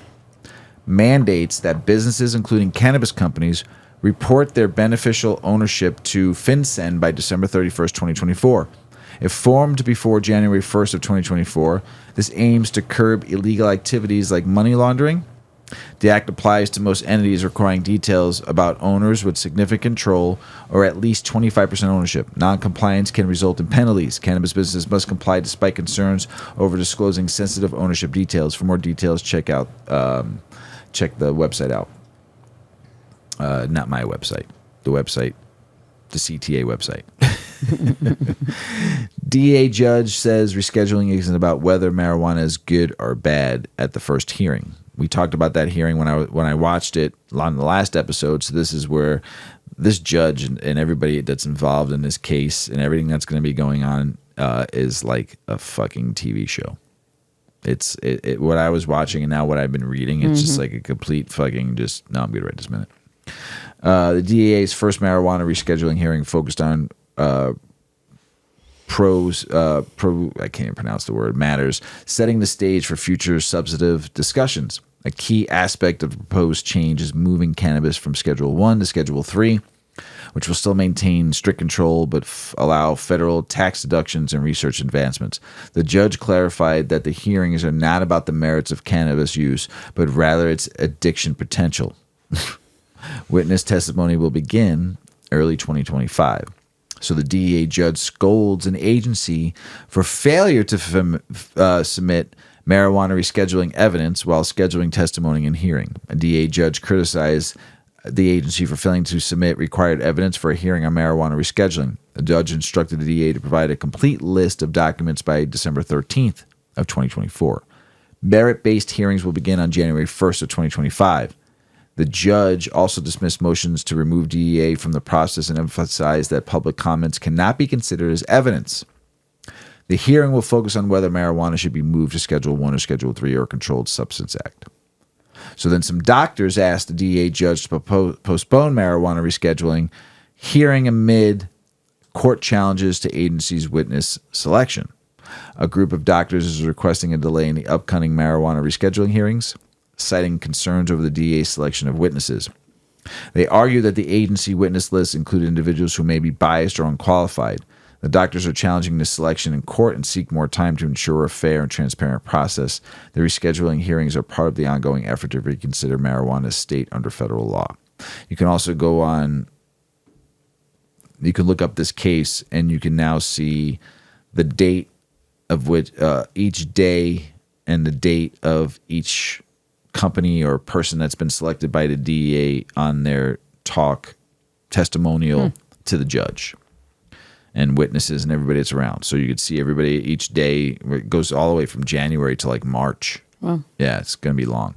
mandates that businesses, including cannabis companies, report their beneficial ownership to FinCEN by December 31st, 2024. If formed before January 1st of 2024, this aims to curb illegal activities like money laundering. The act applies to most entities requiring details about owners with significant control or at least 25% ownership. Non-compliance can result in penalties. Cannabis businesses must comply despite concerns over disclosing sensitive ownership details. For more details, check the website out. Not my website. The CTA website. DA judge says rescheduling isn't about whether marijuana is good or bad at the first hearing. We talked about that hearing when I watched it on the last episode. So this is where this judge and everybody that's involved in this case and everything that's going to be going on is like a fucking TV show. It's what I was watching and now what I've been reading. It's just like a complete fucking no, I'm good right this minute. The DEA's first marijuana rescheduling hearing focused on I can't even pronounce the word, matters, setting the stage for future substantive discussions. A key aspect of the proposed change is moving cannabis from Schedule 1 to Schedule 3, which will still maintain strict control but allow federal tax deductions and research advancements. The judge clarified that the hearings are not about the merits of cannabis use, but rather its addiction potential. Witness testimony will begin early 2025. So the DEA judge scolds an agency for failure to submit marijuana rescheduling evidence while scheduling testimony and hearing. A DEA judge criticized the agency for failing to submit required evidence for a hearing on marijuana rescheduling. The judge instructed the DEA to provide a complete list of documents by December 13th of 2024. Merit-based hearings will begin on January 1st of 2025. The judge also dismissed motions to remove DEA from the process and emphasized that public comments cannot be considered as evidence. The hearing will focus on whether marijuana should be moved to Schedule 1 or Schedule 3 or a Controlled Substance Act. So then some doctors asked the DEA judge to postpone marijuana rescheduling hearing amid court challenges to agency's witness selection. A group of doctors is requesting a delay in the upcoming marijuana rescheduling hearings, citing concerns over the DEA's selection of witnesses. They argue that the agency witness list include individuals who may be biased or unqualified. The doctors are challenging this selection in court and seek more time to ensure a fair and transparent process. The rescheduling hearings are part of the ongoing effort to reconsider marijuana's state under federal law. You can also go on, you can look up this case and you can now see the date of which each day and the date of each company or person that's been selected by the DEA on their testimonial to the judge and witnesses and everybody that's around. So you could see everybody each day. It goes all the way from January to like March. Wow. Yeah, it's going to be long.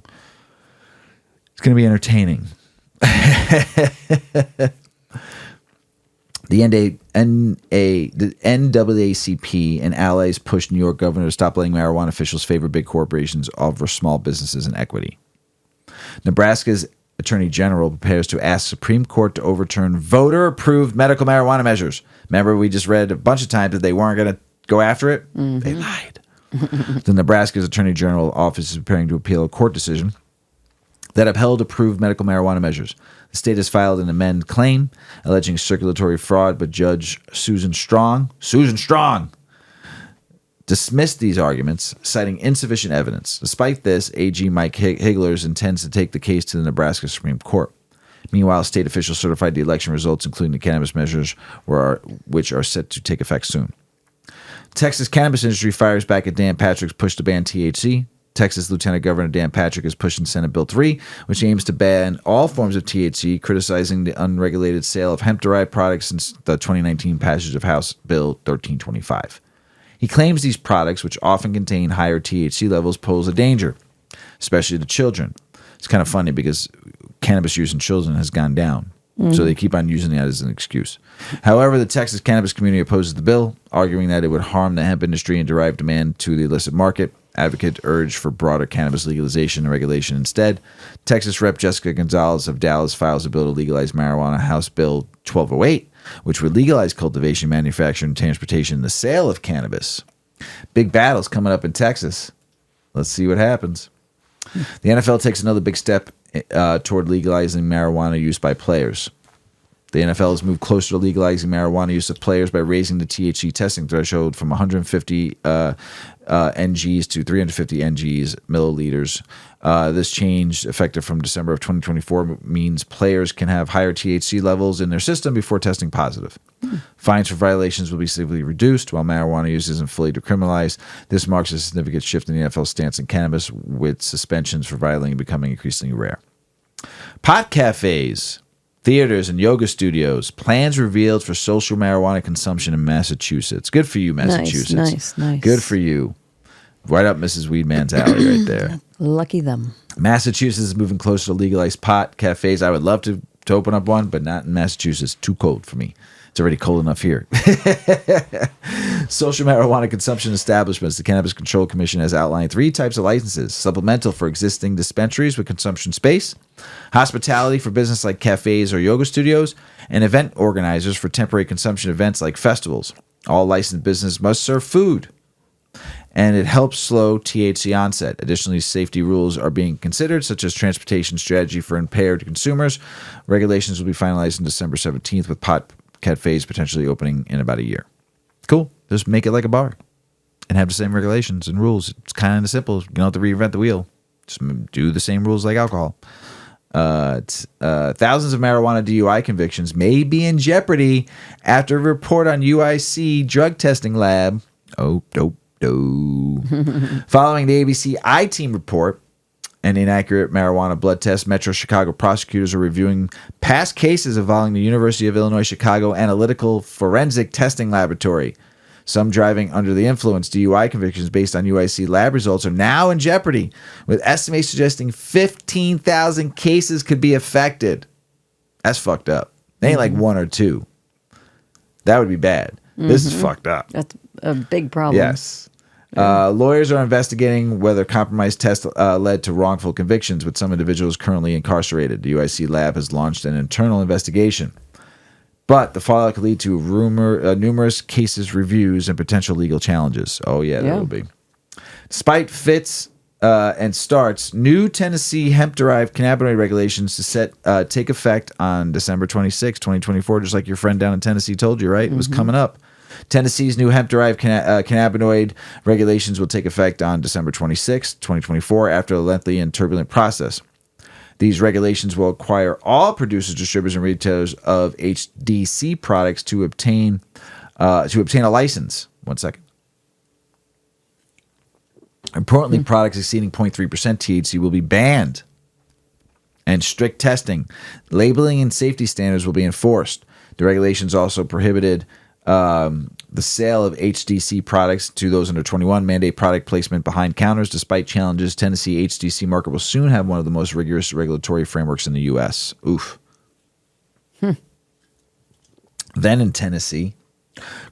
It's going to be entertaining. The NAACP and allies pushed New York governor to stop letting marijuana officials favor big corporations over small businesses and equity. Nebraska's Attorney General prepares to ask Supreme Court to overturn voter-approved medical marijuana measures. Remember, we just read a bunch of times that they weren't going to go after it? Mm-hmm. They lied. The Nebraska's Attorney General office is preparing to appeal a court decision that upheld approved medical marijuana measures. The state has filed an amended claim alleging circulatory fraud, but Judge Susan Strong dismissed these arguments, citing insufficient evidence. Despite this, AG Mike Higlers intends to take the case to the Nebraska Supreme Court. Meanwhile, state officials certified the election results, including the cannabis measures, which are set to take effect soon. Texas cannabis industry fires back at Dan Patrick's push to ban THC. Texas Lieutenant Governor Dan Patrick is pushing Senate Bill 3, which aims to ban all forms of THC, criticizing the unregulated sale of hemp-derived products since the 2019 passage of House Bill 1325. He claims these products, which often contain higher THC levels, pose a danger, especially to children. It's kind of funny because cannabis use in children has gone down, so they keep on using that as an excuse. However, the Texas cannabis community opposes the bill, arguing that it would harm the hemp industry and derive demand to the illicit market. Advocates urge for broader cannabis legalization and regulation instead. Texas Rep. Jessica Gonzalez of Dallas files a bill to legalize marijuana, House Bill 1208, which would legalize cultivation, manufacture, and transportation and the sale of cannabis. Big battles coming up in Texas. Let's see what happens. The NFL takes another big step toward legalizing marijuana use by players. The NFL has moved closer to legalizing marijuana use of players by raising the THC testing threshold from 150 NGs to 350 NGs milliliters. This change, effective from December of 2024, means players can have higher THC levels in their system before testing positive. Fines for violations will be significantly reduced, while marijuana use isn't fully decriminalized. This marks a significant shift in the NFL's stance in cannabis, with suspensions for violating becoming increasingly rare. Pot cafes, theaters, and yoga studios. Plans revealed for social marijuana consumption in Massachusetts. Good for you, Massachusetts. Nice. Good for you. Right up Mrs. Weedman's alley right there. Lucky them. Massachusetts is moving closer to legalized pot cafes. I would love to open up one, but not in Massachusetts. Too cold for me. It's already cold enough here. Social marijuana consumption establishments. The Cannabis Control Commission has outlined 3 types of licenses: supplemental for existing dispensaries with consumption space, hospitality for business like cafes or yoga studios, and event organizers for temporary consumption events like festivals. All licensed businesses must serve food and it helps slow THC onset. Additionally, safety rules are being considered, such as transportation strategy for impaired consumers. Regulations will be finalized on December 17th, with pot cafes potentially opening in about a year. Cool. Just make it like a bar and have the same regulations and rules. It's kind of simple. You don't have to reinvent the wheel. Just do the same rules like alcohol. Thousands of marijuana DUI convictions may be in jeopardy after a report on UIC drug testing lab. Following the ABC I-Team report, an inaccurate marijuana blood test, Metro Chicago prosecutors are reviewing past cases involving the University of Illinois Chicago Analytical Forensic Testing Laboratory. Some driving under the influence DUI convictions based on UIC lab results are now in jeopardy, with estimates suggesting 15,000 cases could be affected. That's fucked up. They ain't like one or two. That would be bad. This is fucked up. That's a big problem. Yes. Lawyers are investigating whether compromised tests led to wrongful convictions, with some individuals currently incarcerated. The UIC lab has launched an internal investigation. But the fallout could lead to numerous cases reviews and potential legal challenges. Oh, yeah, that will be. Despite fits and starts, new Tennessee hemp-derived cannabinoid regulations to take effect on December 26, 2024, just like your friend down in Tennessee told you, right? It was coming up. Tennessee's new hemp-derived cannabinoid regulations will take effect on December 26, 2024, after a lengthy and turbulent process. These regulations will require all producers, distributors, and retailers of HDC products to obtain a license. 1 second. Importantly, products exceeding 0.3% THC will be banned, and strict testing, labeling, and safety standards will be enforced. The regulations also prohibited the sale of HDC products to those under 21, mandate product placement behind counters. Despite challenges, Tennessee HDC market will soon have one of the most rigorous regulatory frameworks in the U.S. Oof. Then in Tennessee,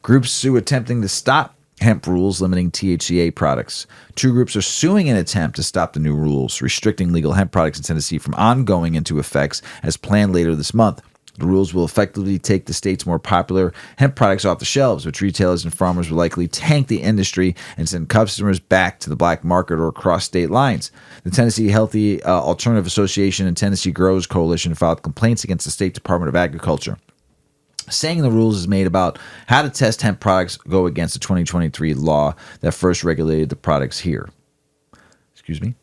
groups sue attempting to stop hemp rules limiting THCA products. Two groups are suing in an attempt to stop the new rules restricting legal hemp products in Tennessee from ongoing into effects as planned later this month. The rules will effectively take the state's more popular hemp products off the shelves, which retailers and farmers will likely tank the industry and send customers back to the black market or across state lines. The Tennessee Healthy Alternative Association and Tennessee Growers Coalition filed complaints against the State Department of Agriculture, saying the rules is made about how to test hemp products go against the 2023 law that first regulated the products here. Excuse me.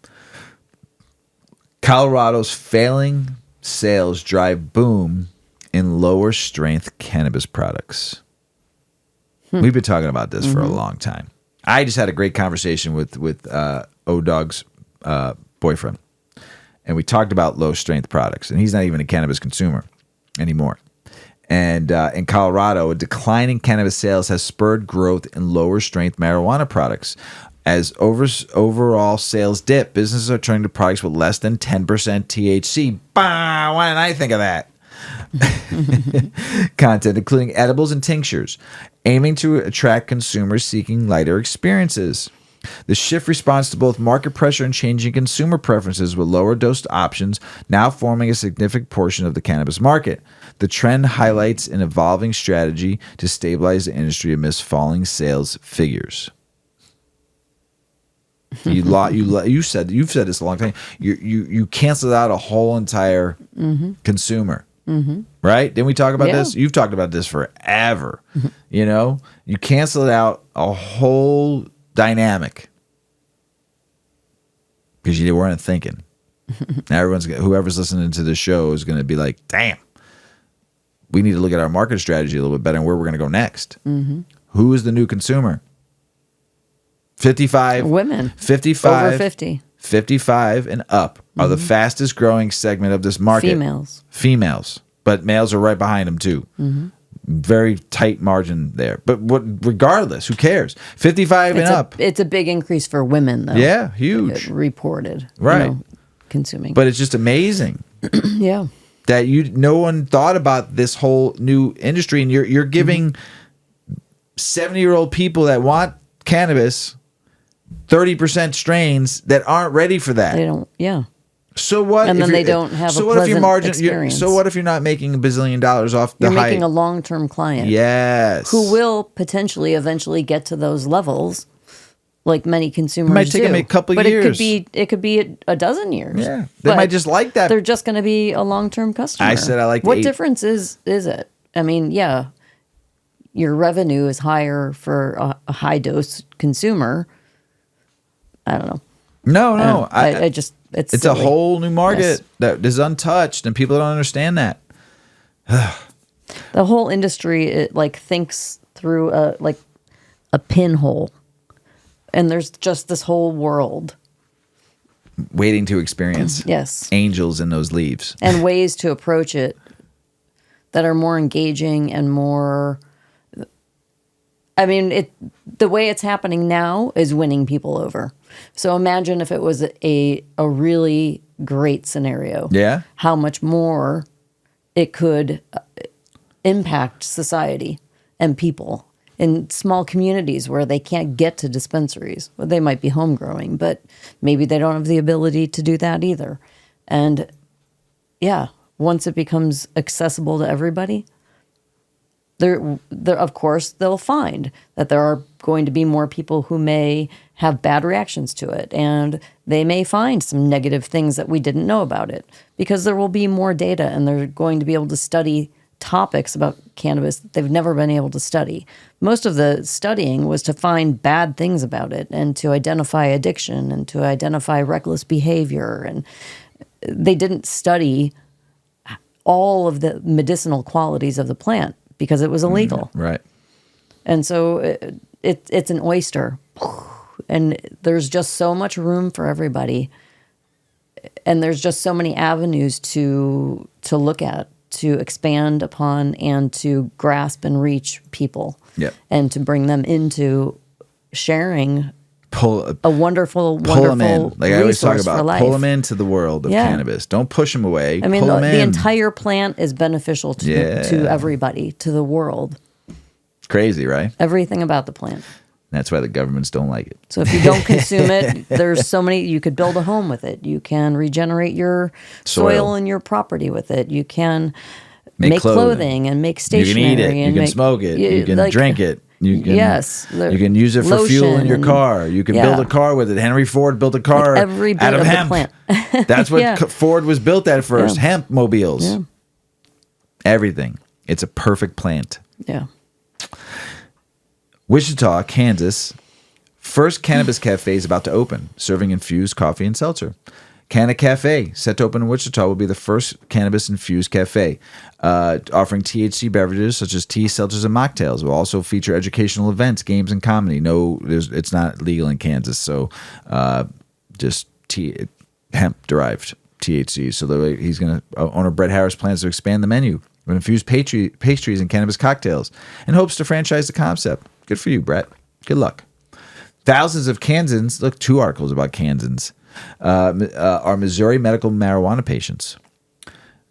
Colorado's failing sales drive boom in lower strength cannabis products. We've been talking about this for a long time. I just had a great conversation with O-Dog's boyfriend, and we talked about low strength products, and he's not even a cannabis consumer anymore. And in Colorado, a decline in cannabis sales has spurred growth in lower strength marijuana products. As overall sales dip, businesses are turning to products with less than 10% THC. Bah, why didn't I think of that? Content, including edibles and tinctures, aiming to attract consumers seeking lighter experiences. The shift responds to both market pressure and changing consumer preferences, with lower dosed options now forming a significant portion of the cannabis market. The trend highlights an evolving strategy to stabilize the industry amidst falling sales figures. You've said this a long time. You canceled out a whole entire consumer, right? Didn't we talk about this? You've talked about this forever. You know, you canceled out a whole dynamic because you weren't thinking. Now whoever's listening to this show is going to be like, "Damn, we need to look at our market strategy a little bit better and where we're going to go next." Who is the new consumer? 55 women, 55 over 50, 55 and up are the fastest growing segment of this market. Females, but males are right behind them too. Very tight margin there, but regardless, who cares? 55 and up. It's a big increase for women, though. Yeah, huge. Reported, right? Consuming, but it's just amazing. Yeah, that no one thought about this whole new industry, and you're giving 70-year-old people that want cannabis 30% strains that aren't ready for that. They don't. Yeah. So what? And then they don't have a pleasant experience. So what if you're not making $1 billion off the You're hype? making a long-term client. Yes. Who will potentially eventually get to those levels, like many consumers might take do. them a couple but years. it could be a dozen years. Yeah, they But might just like that. They're just going to be a long-term customer. I said I like What the difference is it? I mean, yeah, your revenue is higher for a high dose consumer. I don't know. No. I just it's a silly. whole new market Yes. that is untouched, and people don't understand that. The whole industry it like thinks through a pinhole, and there's just this whole world. Waiting to experience. Yes. Angels in those leaves. And ways to approach it that are more engaging and more. I mean, the way it's happening now is winning people over. So imagine if it was a really great scenario. Yeah. How much more it could impact society and people in small communities where they can't get to dispensaries. Well, they might be home growing, but maybe they don't have the ability to do that either. And yeah, once it becomes accessible to everybody, there, of course, they'll find that there are going to be more people who may have bad reactions to it, and they may find some negative things that we didn't know about it, because there will be more data, and they're going to be able to study topics about cannabis that they've never been able to study. Most of the studying was to find bad things about it and to identify addiction and to identify reckless behavior, and they didn't study all of the medicinal qualities of the plant because it was illegal. Right. And so it's an oyster. And there's just so much room for everybody. And there's just so many avenues to look at, to expand upon, and to grasp and reach people. Yep. And to bring them into sharing Pull a wonderful them in. Like I always talk resource for about, life. pull them into the world of cannabis. Don't push them away. I mean, pull them the in. entire plant is beneficial to everybody, to the world. It's crazy, right? Everything about the plant. That's why the governments don't like it. So if you don't consume it, there's so many. You could build a home with it. You can regenerate your soil and your property with it. You can make clothing and make stationery. You can eat it. And you can smoke it. You can drink it. You can, you can use it for fuel in your car. You can build a car with it. Henry Ford built a car every bit out of of hemp. the plant. That's what Ford was built at first. Hemp mobiles. Yeah. Everything. It's a perfect plant. Yeah. Wichita, Kansas. First cannabis cafe is about to open, serving infused coffee and seltzer. Canna Cafe, set to open in Wichita, will be the first cannabis-infused cafe, offering THC beverages such as tea, seltzers, and mocktails. It will also feature educational events, games, and comedy. It's not legal in Kansas, so just hemp-derived THC. So he's going to, owner Brett Harris plans to expand the menu with infused pastries and cannabis cocktails, and hopes to franchise the concept. Good for you, Brett. Good luck. Thousands of Kansans, look, 2 articles about Kansans, are Missouri medical marijuana patients.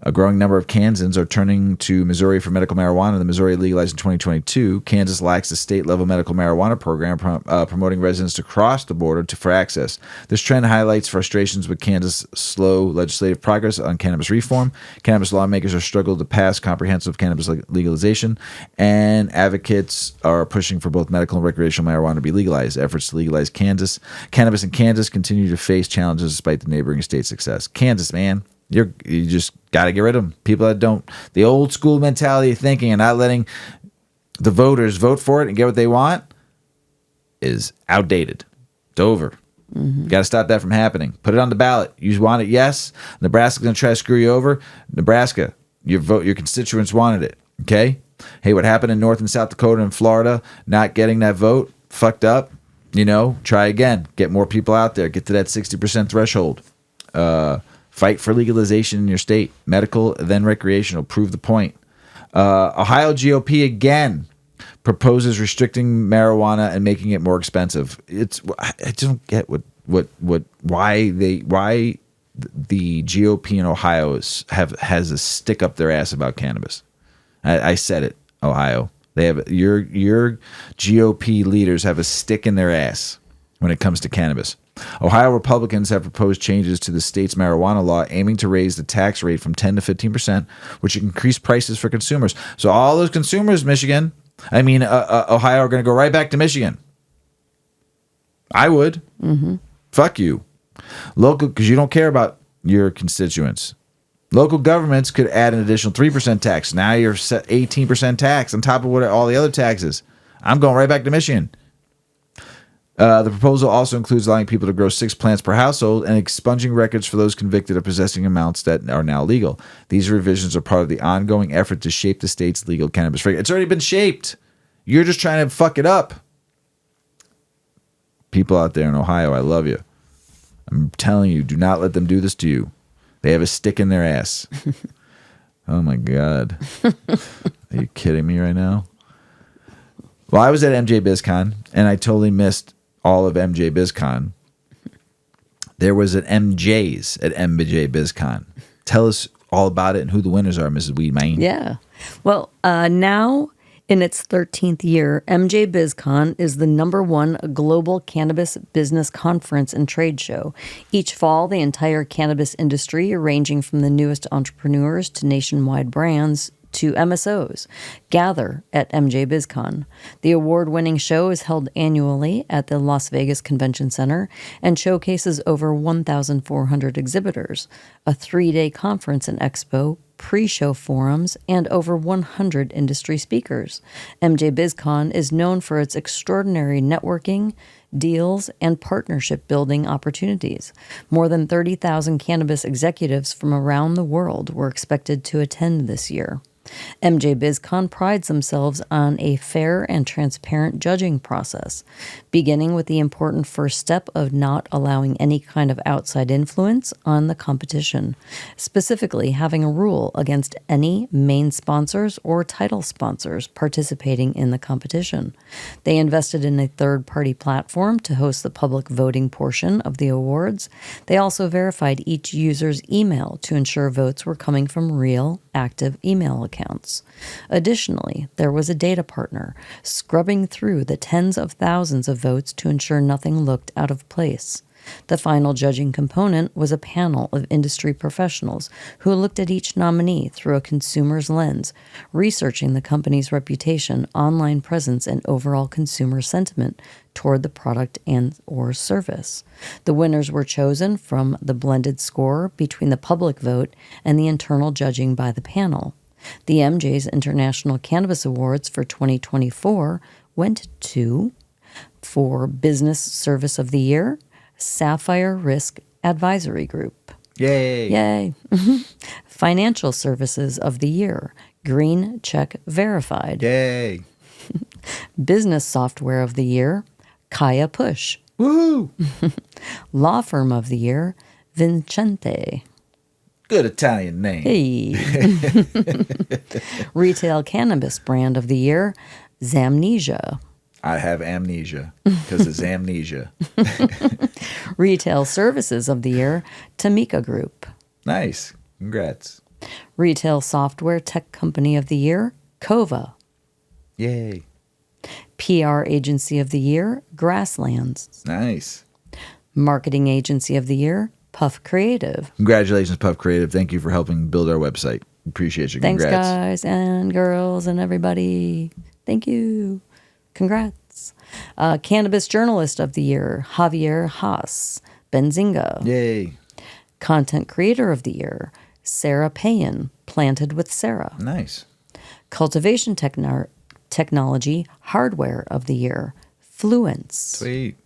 A growing number of Kansans are turning to Missouri for medical marijuana. The Missouri legalized in 2022. Kansas lacks a state-level medical marijuana program promoting residents to cross the border for access. This trend highlights frustrations with Kansas' slow legislative progress on cannabis reform. Cannabis lawmakers are struggling to pass comprehensive cannabis legalization, and advocates are pushing for both medical and recreational marijuana to be legalized. Efforts to legalize cannabis in Kansas continue to face challenges despite the neighboring state's success. Kansas, man. You just got to get rid of them. People that don't, the old school mentality of thinking and not letting the voters vote for it and get what they want is outdated. It's over. Mm-hmm. Got to stop that from happening. Put it on the ballot. You want it, yes. Nebraska's going to try to screw you over. Nebraska, your constituents wanted it. Okay? Hey, what happened in North and South Dakota and Florida, not getting that vote, fucked up. Try again. Get more people out there. Get to that 60% threshold. Fight for legalization in your state. Medical, then recreational. Prove the point. Ohio GOP again proposes restricting marijuana and making it more expensive. I don't get why the GOP in Ohio has a stick up their ass about cannabis. I said it, Ohio. They have your GOP leaders have a stick in their ass when it comes to cannabis. Ohio Republicans have proposed changes to the state's marijuana law aiming to raise the tax rate from 10 to 15%, which would increase prices for consumers. So all those consumers, Ohio, are going to go right back to Michigan. I would. Mm-hmm. Fuck you. Local, because you don't care about your constituents. Local governments could add an additional 3% tax. Now you're set 18% tax on top of what all the other taxes. I'm going right back to Michigan. The proposal also includes allowing people to grow 6 plants per household and expunging records for those convicted of possessing amounts that are now legal. These revisions are part of the ongoing effort to shape the state's legal cannabis framework. It's already been shaped. You're just trying to fuck it up. People out there in Ohio, I love you. I'm telling you, do not let them do this to you. They have a stick in their ass. Oh my God. Are you kidding me right now? Well, I was at MJ BizCon and I totally missed all of MJ BizCon. There was an MJ's at MJ BizCon. Tell us all about it and who the winners are, Mrs. Weedman. Yeah. Well, now in its 13th year, MJ BizCon is the #1 global cannabis business conference and trade show. Each fall, the entire cannabis industry, ranging from the newest entrepreneurs to nationwide brands to MSOs, gather at MJ BizCon. The award-winning show is held annually at the Las Vegas Convention Center and showcases over 1,400 exhibitors, a 3-day conference and expo, pre-show forums, and over 100 industry speakers. MJ BizCon is known for its extraordinary networking, deals, and partnership building opportunities. More than 30,000 cannabis executives from around the world were expected to attend this year. MJ BizCon prides themselves on a fair and transparent judging process, beginning with the important first step of not allowing any kind of outside influence on the competition, specifically having a rule against any main sponsors or title sponsors participating in the competition. They invested in a third-party platform to host the public voting portion of the awards. They also verified each user's email to ensure votes were coming from real, active email accounts. Additionally, there was a data partner scrubbing through the tens of thousands of votes to ensure nothing looked out of place. The final judging component was a panel of industry professionals who looked at each nominee through a consumer's lens, researching the company's reputation, online presence, and overall consumer sentiment toward the product and/or service. The winners were chosen from the blended score between the public vote and the internal judging by the panel. The MJ's International Cannabis Awards for 2024 went to, for Business Service of the Year, Sapphire Risk Advisory Group. Yay. Yay. Financial Services of the Year, Green Check Verified. Yay. Business Software of the Year, Kaya Push. Woohoo. Law Firm of the Year, Vincente. Good Italian name. Hey. Retail Cannabis Brand of the Year, Zamnesia. I have amnesia because it's amnesia. Retail Services of the Year, Tamika Group. Nice. Congrats. Retail Software Tech Company of the Year, Kova. Yay. PR Agency of the Year, Grasslands. Nice. Marketing Agency of the Year, Puff Creative. Congratulations, Puff Creative. Thank you for helping build our website. Appreciate you. Thanks, Congrats. guys and girls and everybody. Thank you. Congrats. Cannabis Journalist of the Year, Javier Haas, Benzinga. Yay. Content Creator of the Year, Sarah Payan, Planted with Sarah. Nice. Cultivation Technology Hardware of the Year, Fluence. Sweet.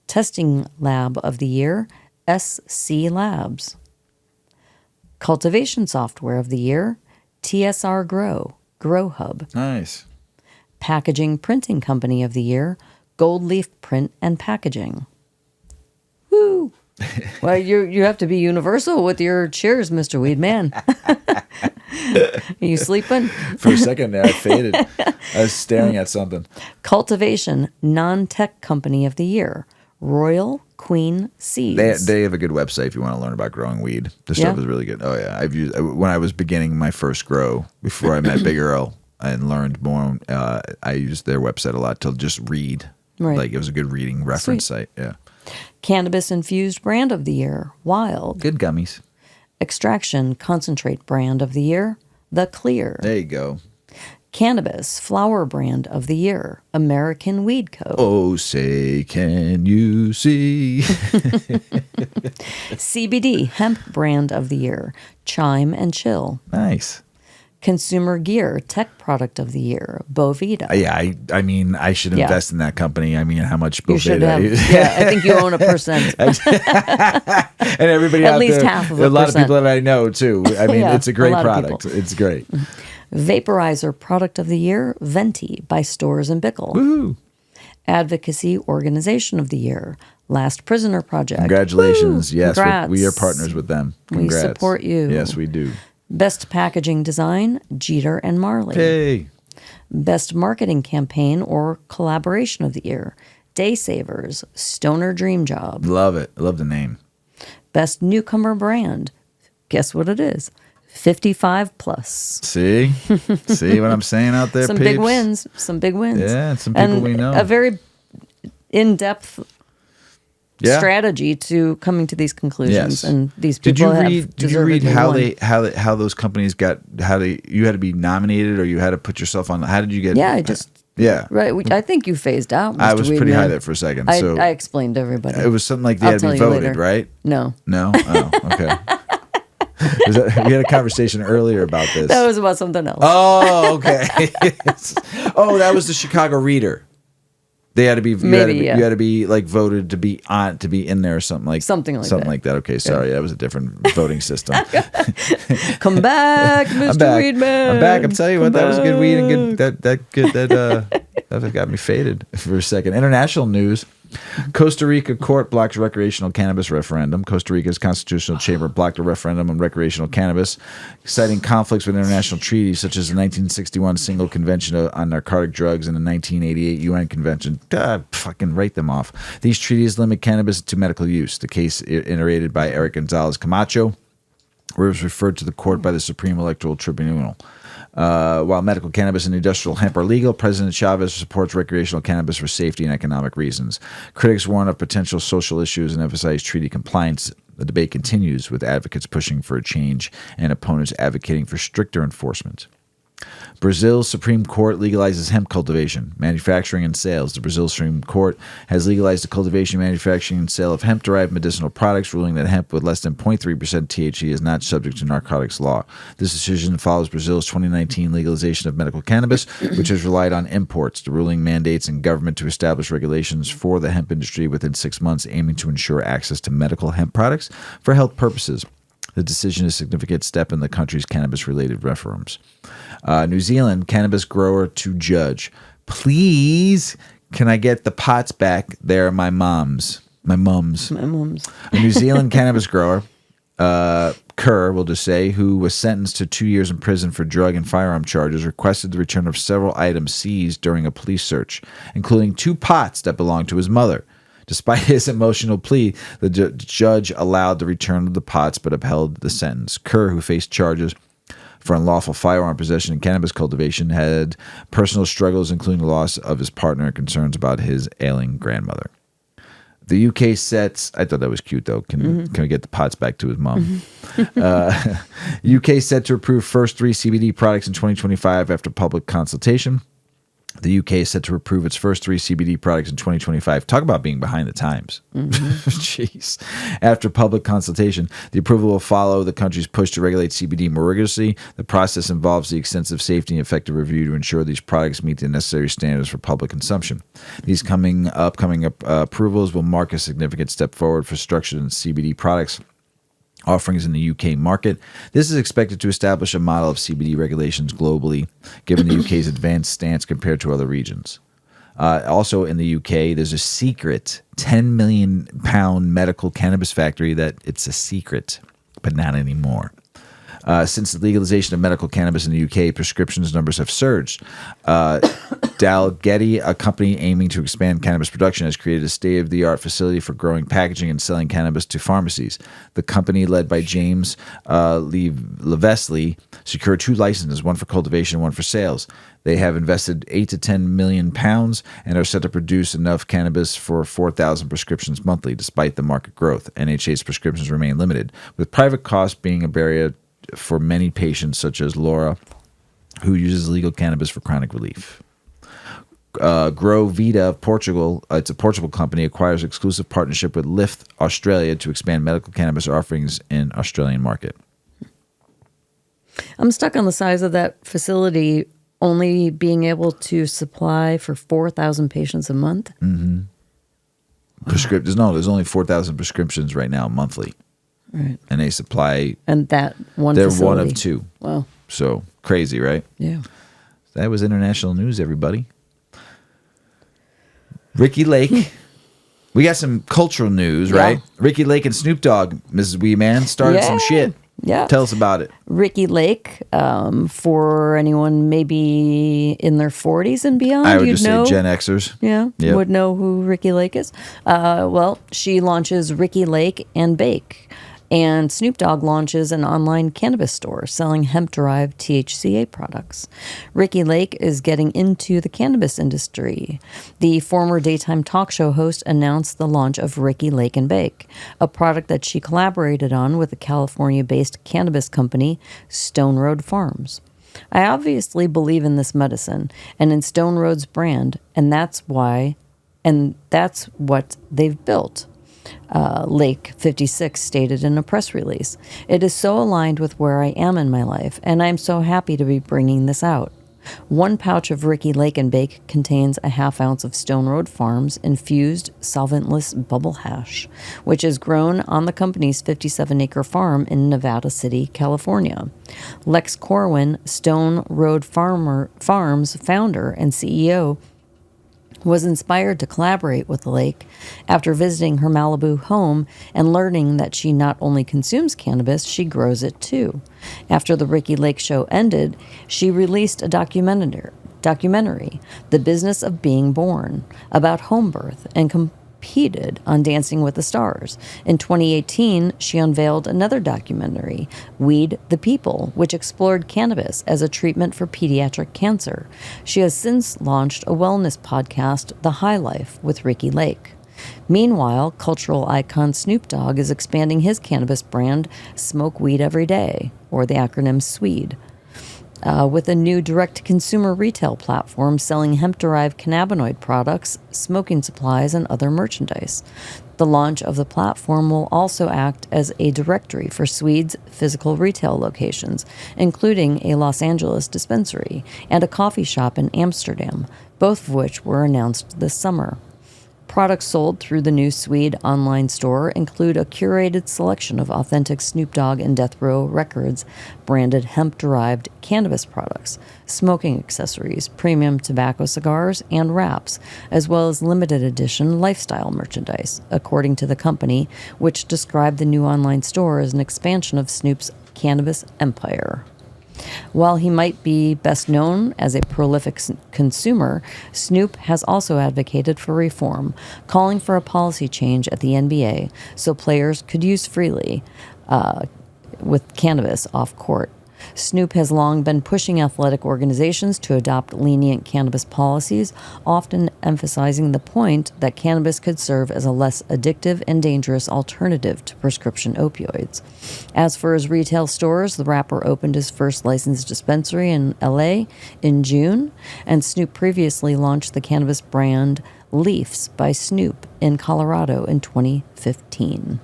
Testing Lab of the Year, SC Labs. Cultivation Software of the Year, TSR Grow Hub. Nice. Packaging Printing Company of the Year, Gold Leaf Print and Packaging. Woo! Well, you have to be universal with your cheers, Mr. Weedman. Are you sleeping? For a second there, I faded. I was staring at something. Cultivation Non-Tech Company of the Year, Royal Queen Seeds. They have a good website if you want to learn about growing weed. The stuff is really good. Oh yeah, I've used when I was beginning my first grow before I met Big Earl and learned more. I used their website a lot to just read. Right. Like it was a good reading reference site. Yeah. Cannabis Infused Brand of the Year, Wild. Good gummies. Extraction Concentrate Brand of the Year, The Clear. There you go. Cannabis Flower Brand of the Year, American Weed Co. Oh, say, can you see? CBD Hemp Brand of the Year, Chime and Chill. Nice. Consumer Gear Tech Product of the Year, Boveda. Yeah, I mean, I should invest in that company. I mean, how much You should have. Boveda? Yeah, I think you own 1%. And everybody At out least there, half of a lot of 1%. people that I know too. I mean, Yeah, it's a great a lot of product. people. It's great. Vaporizer Product of the Year, Venti by Stores and Bickle. Woohoo. Advocacy Organization of the Year, Last Prisoner Project. Congratulations. Woo! Yes, Congrats. we are partners with them. Congrats. We support you. Yes, we do. Best Packaging Design, Jeter and Marley. Hey. Best Marketing Campaign or Collaboration of the Year, Day Savers, Stoner Dream Job. Love it. I love the name. Best Newcomer Brand, guess what it is? 55 plus. See? See what I'm saying out there, Some peeps? big wins. Some big wins. Yeah, some people and we know. A very in-depth strategy to coming to these conclusions. Yes. And these people Did you read how won. how those companies got you had to be nominated or you had to put yourself on? How did you get? Yeah, I just yeah. right. I think you phased out. Mr. I was pretty Weedman. high there for a second. So I explained to everybody. it was something like they I'll had to be tell you voted, later. right? No, No. Oh, okay. We had a conversation earlier about this. that was about something else. Oh, okay. Oh, that was the Chicago Reader. They had to be you had to be like voted to be in there or something like that. Okay, sorry, that was a different voting system. Come back, Mr. I'm back. Weedman. I'm back. I'm telling you what, that was good weed and good that got me faded for a second. International news. Costa Rica court blocks recreational cannabis referendum. Costa Rica's constitutional chamber blocked a referendum on recreational cannabis, citing conflicts with international treaties such as the 1961 Single Convention on Narcotic Drugs and the 1988 UN Convention. Fucking write them off. These treaties limit cannabis to medical use. The case iterated by Eric Gonzalez Camacho, where it was referred to the court by the Supreme Electoral Tribunal. While medical cannabis and industrial hemp are legal, President Chavez supports recreational cannabis for safety and economic reasons. Critics warn of potential social issues and emphasize treaty compliance. The debate continues, with advocates pushing for a change and opponents advocating for stricter enforcement. Brazil's Supreme Court legalizes hemp cultivation, manufacturing, and sales. The Brazil Supreme Court has legalized the cultivation, manufacturing, and sale of hemp-derived medicinal products, ruling that hemp with less than 0.3% THC is not subject to narcotics law. This decision follows Brazil's 2019 legalization of medical cannabis, which has relied on imports. The ruling mandates in government to establish regulations for the hemp industry within 6 months, aiming to ensure access to medical hemp products for health purposes. The decision is a significant step in the country's cannabis-related reforms. New Zealand cannabis grower to judge. Please, can I get the pots back? They're my mom's. My mum's. My mom's. A New Zealand cannabis grower, Kerr, we'll just say, who was sentenced to 2 years in prison for drug and firearm charges, requested the return of several items seized during a police search, including 2 pots that belonged to his mother. Despite his emotional plea, the judge allowed the return of the pots but upheld the sentence. Kerr, who faced charges for unlawful firearm possession and cannabis cultivation, had personal struggles, including the loss of his partner and concerns about his ailing grandmother. The UK sets... I thought that was cute, though. Can we get the pots back to his mom? UK set to approve first 3 CBD products in 2025 after public consultation. The UK is set to approve its first 3 CBD products in 2025. Talk about being behind the times. Jeez. After public consultation, the approval will follow the country's push to regulate CBD more rigorously. The process involves the extensive safety and effective review to ensure these products meet the necessary standards for public consumption. These upcoming approvals will mark a significant step forward for structured and CBD products offerings in the UK market. This is expected to establish a model of CBD regulations globally, given the UK's advanced stance compared to other regions. Also in the UK, there's a secret 10 million pound medical cannabis factory that it's a secret, but not anymore. Since the legalization of medical cannabis in the UK, prescriptions numbers have surged. Dalgety, a company aiming to expand cannabis production, has created a state-of-the-art facility for growing, packaging, and selling cannabis to pharmacies. The company, led by James Levesley, secured 2 licenses, one for cultivation and one for sales. They have invested 8 to 10 million pounds and are set to produce enough cannabis for 4,000 prescriptions monthly, despite the market growth. NHA's prescriptions remain limited, with private costs being a barrier for many patients, such as Laura, who uses legal cannabis for chronic relief. Grow Vida of Portugal, it's a Portugal company, acquires exclusive partnership with Lyft Australia to expand medical cannabis offerings in Australian market. I'm stuck on the size of that facility only being able to supply for 4,000 patients a month. Mm-hmm. There's only 4,000 prescriptions right now monthly. Right. And they supply. And that one they're facility. one of two. Wow. So crazy, right? Yeah. That was international news, everybody. Ricky Lake. We got some cultural news, right? Ricky Lake and Snoop Dogg, Mrs. Weedman, started some shit. Yeah. Tell us about it. Ricky Lake, for anyone maybe in their 40s and beyond, I would just say Gen Xers. Yeah, Yep. would know who Ricky Lake is. Well, she launches Ricky Lake and Bake. And Snoop Dogg launches an online cannabis store selling hemp-derived THCA products. Ricky Lake is getting into the cannabis industry. The former daytime talk show host announced the launch of Ricky Lake and Bake, a product that she collaborated on with the California-based cannabis company Stone Road Farms. I obviously believe in this medicine and in Stone Road's brand, and that's what they've built. Lake 56 stated in a press release. It is so aligned with where I am in my life, and I'm so happy to be bringing this out. One pouch of Ricky Lake and Bake contains a half ounce of Stone Road Farms infused solventless bubble hash, which is grown on the company's 57-acre farm in Nevada City, California. Lex Corwin, Stone Road Farms founder and CEO, was inspired to collaborate with Lake after visiting her Malibu home and learning that she not only consumes cannabis, she grows it too. After the Ricky Lake show ended, she released a documentary, The Business of Being Born, about home birth, and competed on Dancing with the Stars. In 2018, she unveiled another documentary, Weed the People, which explored cannabis as a treatment for pediatric cancer. She has since launched a wellness podcast, The High Life, with Ricky Lake. Meanwhile, cultural icon Snoop Dogg is expanding his cannabis brand, Smoke Weed Every Day, or the acronym SWEED, with a new direct-to-consumer retail platform selling hemp-derived cannabinoid products, smoking supplies, and other merchandise. The launch of the platform will also act as a directory for Sweed's physical retail locations, including a Los Angeles dispensary and a coffee shop in Amsterdam, both of which were announced this summer. Products sold through the new Swede online store include a curated selection of authentic Snoop Dogg and Death Row Records branded hemp-derived cannabis products, smoking accessories, premium tobacco cigars, and wraps, as well as limited edition lifestyle merchandise, according to the company, which described the new online store as an expansion of Snoop's cannabis empire. While he might be best known as a prolific consumer, Snoop has also advocated for reform, calling for a policy change at the NBA so players could use freely with cannabis off court. Snoop has long been pushing athletic organizations to adopt lenient cannabis policies, often emphasizing the point that cannabis could serve as a less addictive and dangerous alternative to prescription opioids. As for his retail stores, the rapper opened his first licensed dispensary in LA in June, and Snoop previously launched the cannabis brand Leafs by Snoop in Colorado in 2015.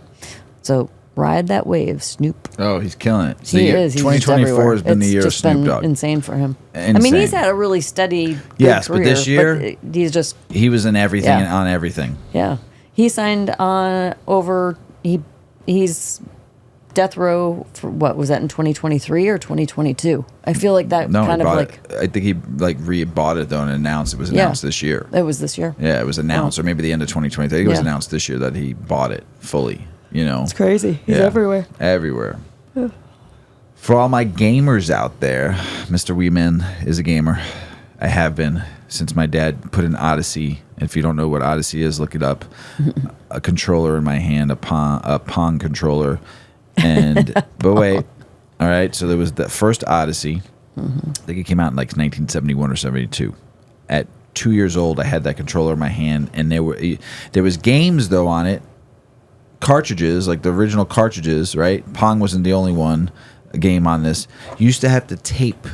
So ride that wave, Snoop. Oh, he's killing it. He is. He's 2024 has been the year of Snoop Dogg. Insane for him. Insane. I mean, he's had a really steady good career, but this year he's just he was in everything and on everything. Yeah, he signed on over. He's Death Row for what was that in 2023 or 2022? I feel like that kind of like. I think he re-bought it though and announced it was announced this year. It was this year. Yeah, it was announced, or maybe the end of 2023. I think it was announced this year that he bought it fully. You know, it's crazy. He's everywhere. Everywhere. For all my gamers out there, Mr. Weedman is a gamer. I have been since my dad put an Odyssey. If you don't know what Odyssey is, look it up. A controller in my hand, a Pong controller, and but wait, all right. So there was the first Odyssey. I think it came out in like 1971 or 72. At 2 years old, I had that controller in my hand, and there was games though on it. Cartridges, like the original cartridges, right? Pong wasn't the only game on this. You used to have to tape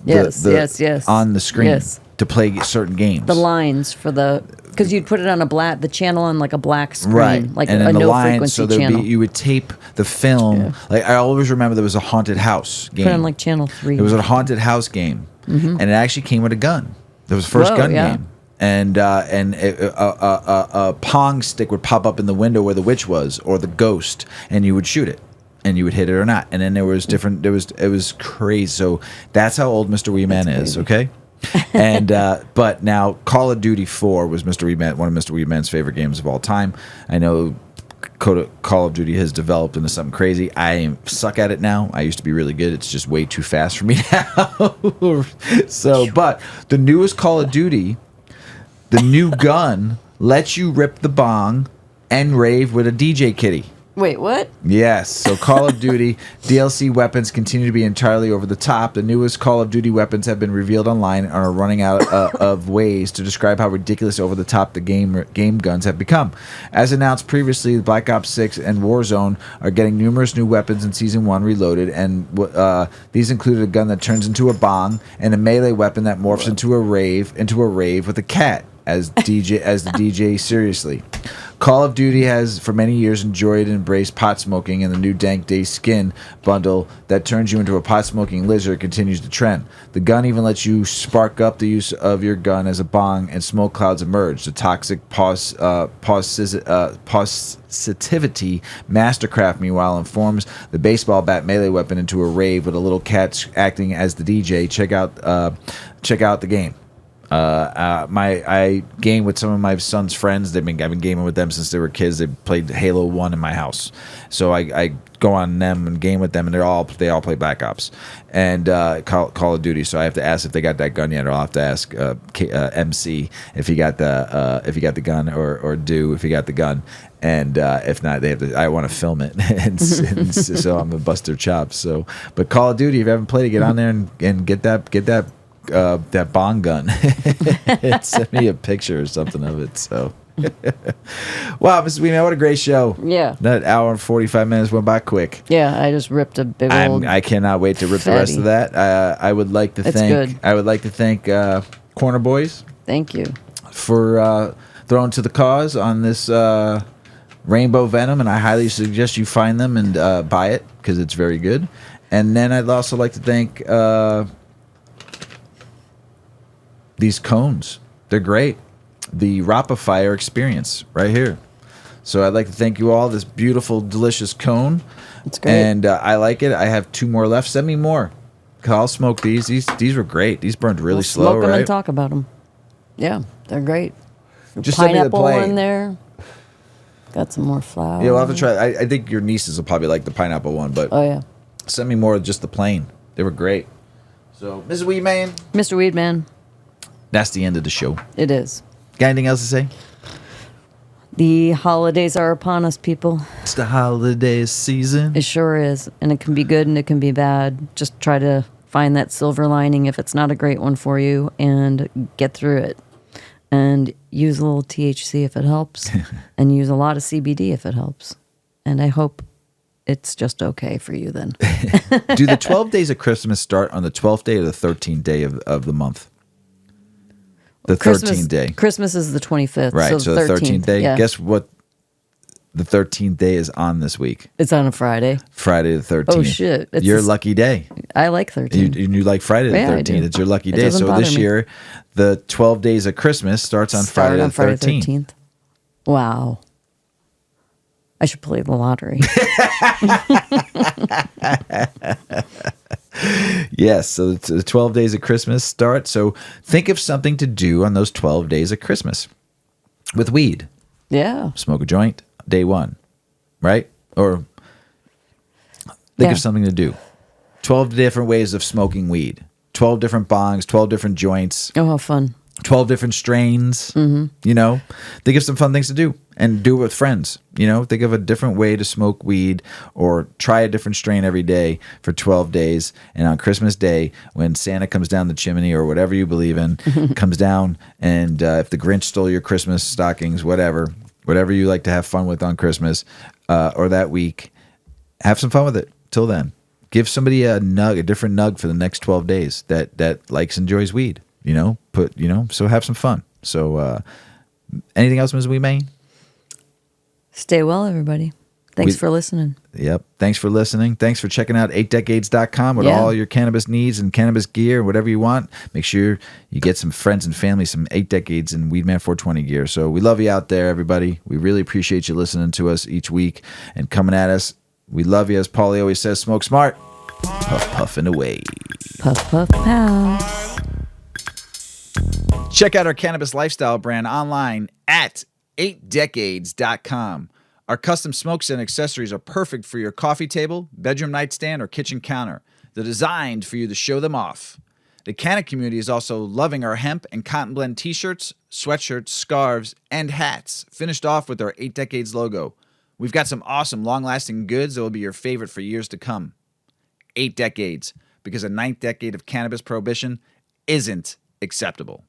Yes, yes. on the screen Yes. to play certain games. The lines for because you'd put it on the channel on like a black screen, Right, like and a then the no lines, frequency so there'd channel. be, you would tape the film. Yeah. Like I always remember, there was a haunted house game. Put it on like channel 3. It was a haunted house game, and it actually came with a gun. It was the first Whoa, gun yeah. game, and a pong stick would pop up in the window where the witch was or the ghost, and you would shoot it, and you would hit it or not. And then there was different. It was crazy. So that's how old Mr. Weedman is. Okay. And but now Call of Duty 4 was Mr. Weedman, one of Mr. Weedman's favorite games of all time. I know Call of Duty has developed into something crazy. I suck at it now. I used to be really good. It's just way too fast for me now. So, but the newest Call of Duty, the new gun lets you rip the bong and rave with a DJ kitty. Wait, what? Yes. So Call of Duty DLC weapons continue to be entirely over the top. The newest Call of Duty weapons have been revealed online and are running out of ways to describe how ridiculous over the top the game guns have become. As announced previously, Black Ops 6 and Warzone are getting numerous new weapons in Season 1 Reloaded, and these included a gun that turns into a bong and a melee weapon that morphs into a rave with a cat as the DJ seriously. Call of Duty has for many years enjoyed and embraced pot smoking, and the new Dank Day skin bundle that turns you into a pot smoking lizard continues the trend. The gun even lets you spark up the use of your gun as a bong, and smoke clouds emerge. The toxic positivity mastercraft, meanwhile, informs the baseball bat melee weapon into a rave with a little cat acting as the DJ. Check out the game. I game with some of my son's friends. I've been gaming with them since they were kids. They played Halo 1 in my house, so I go on them and game with them, and they all play Black Ops and Call of Duty. So I have to ask if they got that gun yet, or I'll have to ask MC if he got the gun, or Do if he got the gun. And if not, I want to film it, and so I'm gonna bust their chops. So, but Call of Duty, if you haven't played it, get on there and get that bong gun. Send me a picture or something of it. So wow, Mrs. Weedman, what a great show. Yeah, that hour and 45 minutes went by quick. Yeah, I just ripped a big old I cannot wait to rip fatty. the rest of that. I would like to thank Corner Boys. Thank you for throwing to the cause on this Rainbow Venom, and I highly suggest you find them and buy it because it's very good. And then I'd also like to thank these cones. They're great. The Rainbow Experience right here. So I'd like to thank you all. This beautiful, delicious cone. It's great. And I like it. I have 2 more left. Send me more. I'll smoke these. These were great. These burned really slow, smoke them right? and talk about them. Yeah, they're great. Just send me the pineapple plane. in there. Got some more flour. Yeah, we'll have to try. I think your nieces will probably like the pineapple one, but Oh yeah. send me more of just the plain. They were great. So, Mrs. Weedman, Mr. Weedman. that's the end of the show. It is. Got anything else to say? The holidays are upon us, people. It's the holiday season. It sure is. And it can be good and it can be bad. Just try to find that silver lining if it's not a great one for you and get through it. And use a little THC if it helps. And use a lot of CBD if it helps. And I hope it's just okay for you then. Do the 12 days of Christmas start on the 12th day or the 13th day of the month? The 13th day. Christmas is the 25th. Right, so the 13th day. Yeah. Guess what the 13th day is on this week? It's on a Friday. Friday the 13th. Oh, shit. It's your lucky day. I like 13. You like Friday the Yeah, I 13th. do. It's your lucky It day. doesn't So bother this me. year, the 12 days of Christmas starts on Friday the 13th. Wow. I should play the lottery. Yes, so the 12 days of Christmas start. So think of something to do on those 12 days of Christmas with weed. Yeah. Smoke a joint, day 1, right? Or think of something to do. 12 different ways of smoking weed. 12 different bongs, 12 different joints. Oh, how fun. 12 different strains. You know, think of some fun things to do and do it with friends. You know, think of a different way to smoke weed or try a different strain every day for 12 days. And on Christmas Day, when Santa comes down the chimney or whatever you believe in, comes down, and if the Grinch stole your Christmas stockings, whatever you like to have fun with on Christmas or that week, have some fun with it. Till then, give somebody a different nug for the next 12 days that likes, enjoys weed, so have some fun. So, anything else, Mrs. Weedman? Stay well, everybody. Thanks for listening. Yep. Thanks for listening. Thanks for checking out 8decades.com with all your cannabis needs and cannabis gear, whatever you want. Make sure you get some friends and family, some 8 Decades and Weedman 420 gear. So we love you out there, everybody. We really appreciate you listening to us each week and coming at us. We love you. As Paulie always says, smoke smart. Puff, puff, and away. Puff, puff, pow. Check out our cannabis lifestyle brand online at 8decades.com. Our custom smokes and accessories are perfect for your coffee table, bedroom nightstand, or kitchen counter. They're designed for you to show them off. The Canna community is also loving our hemp and cotton blend t-shirts, sweatshirts, scarves, and hats, finished off with our 8 Decades logo. We've got some awesome long-lasting goods that will be your favorite for years to come. 8 Decades, because a 9th decade of cannabis prohibition isn't acceptable.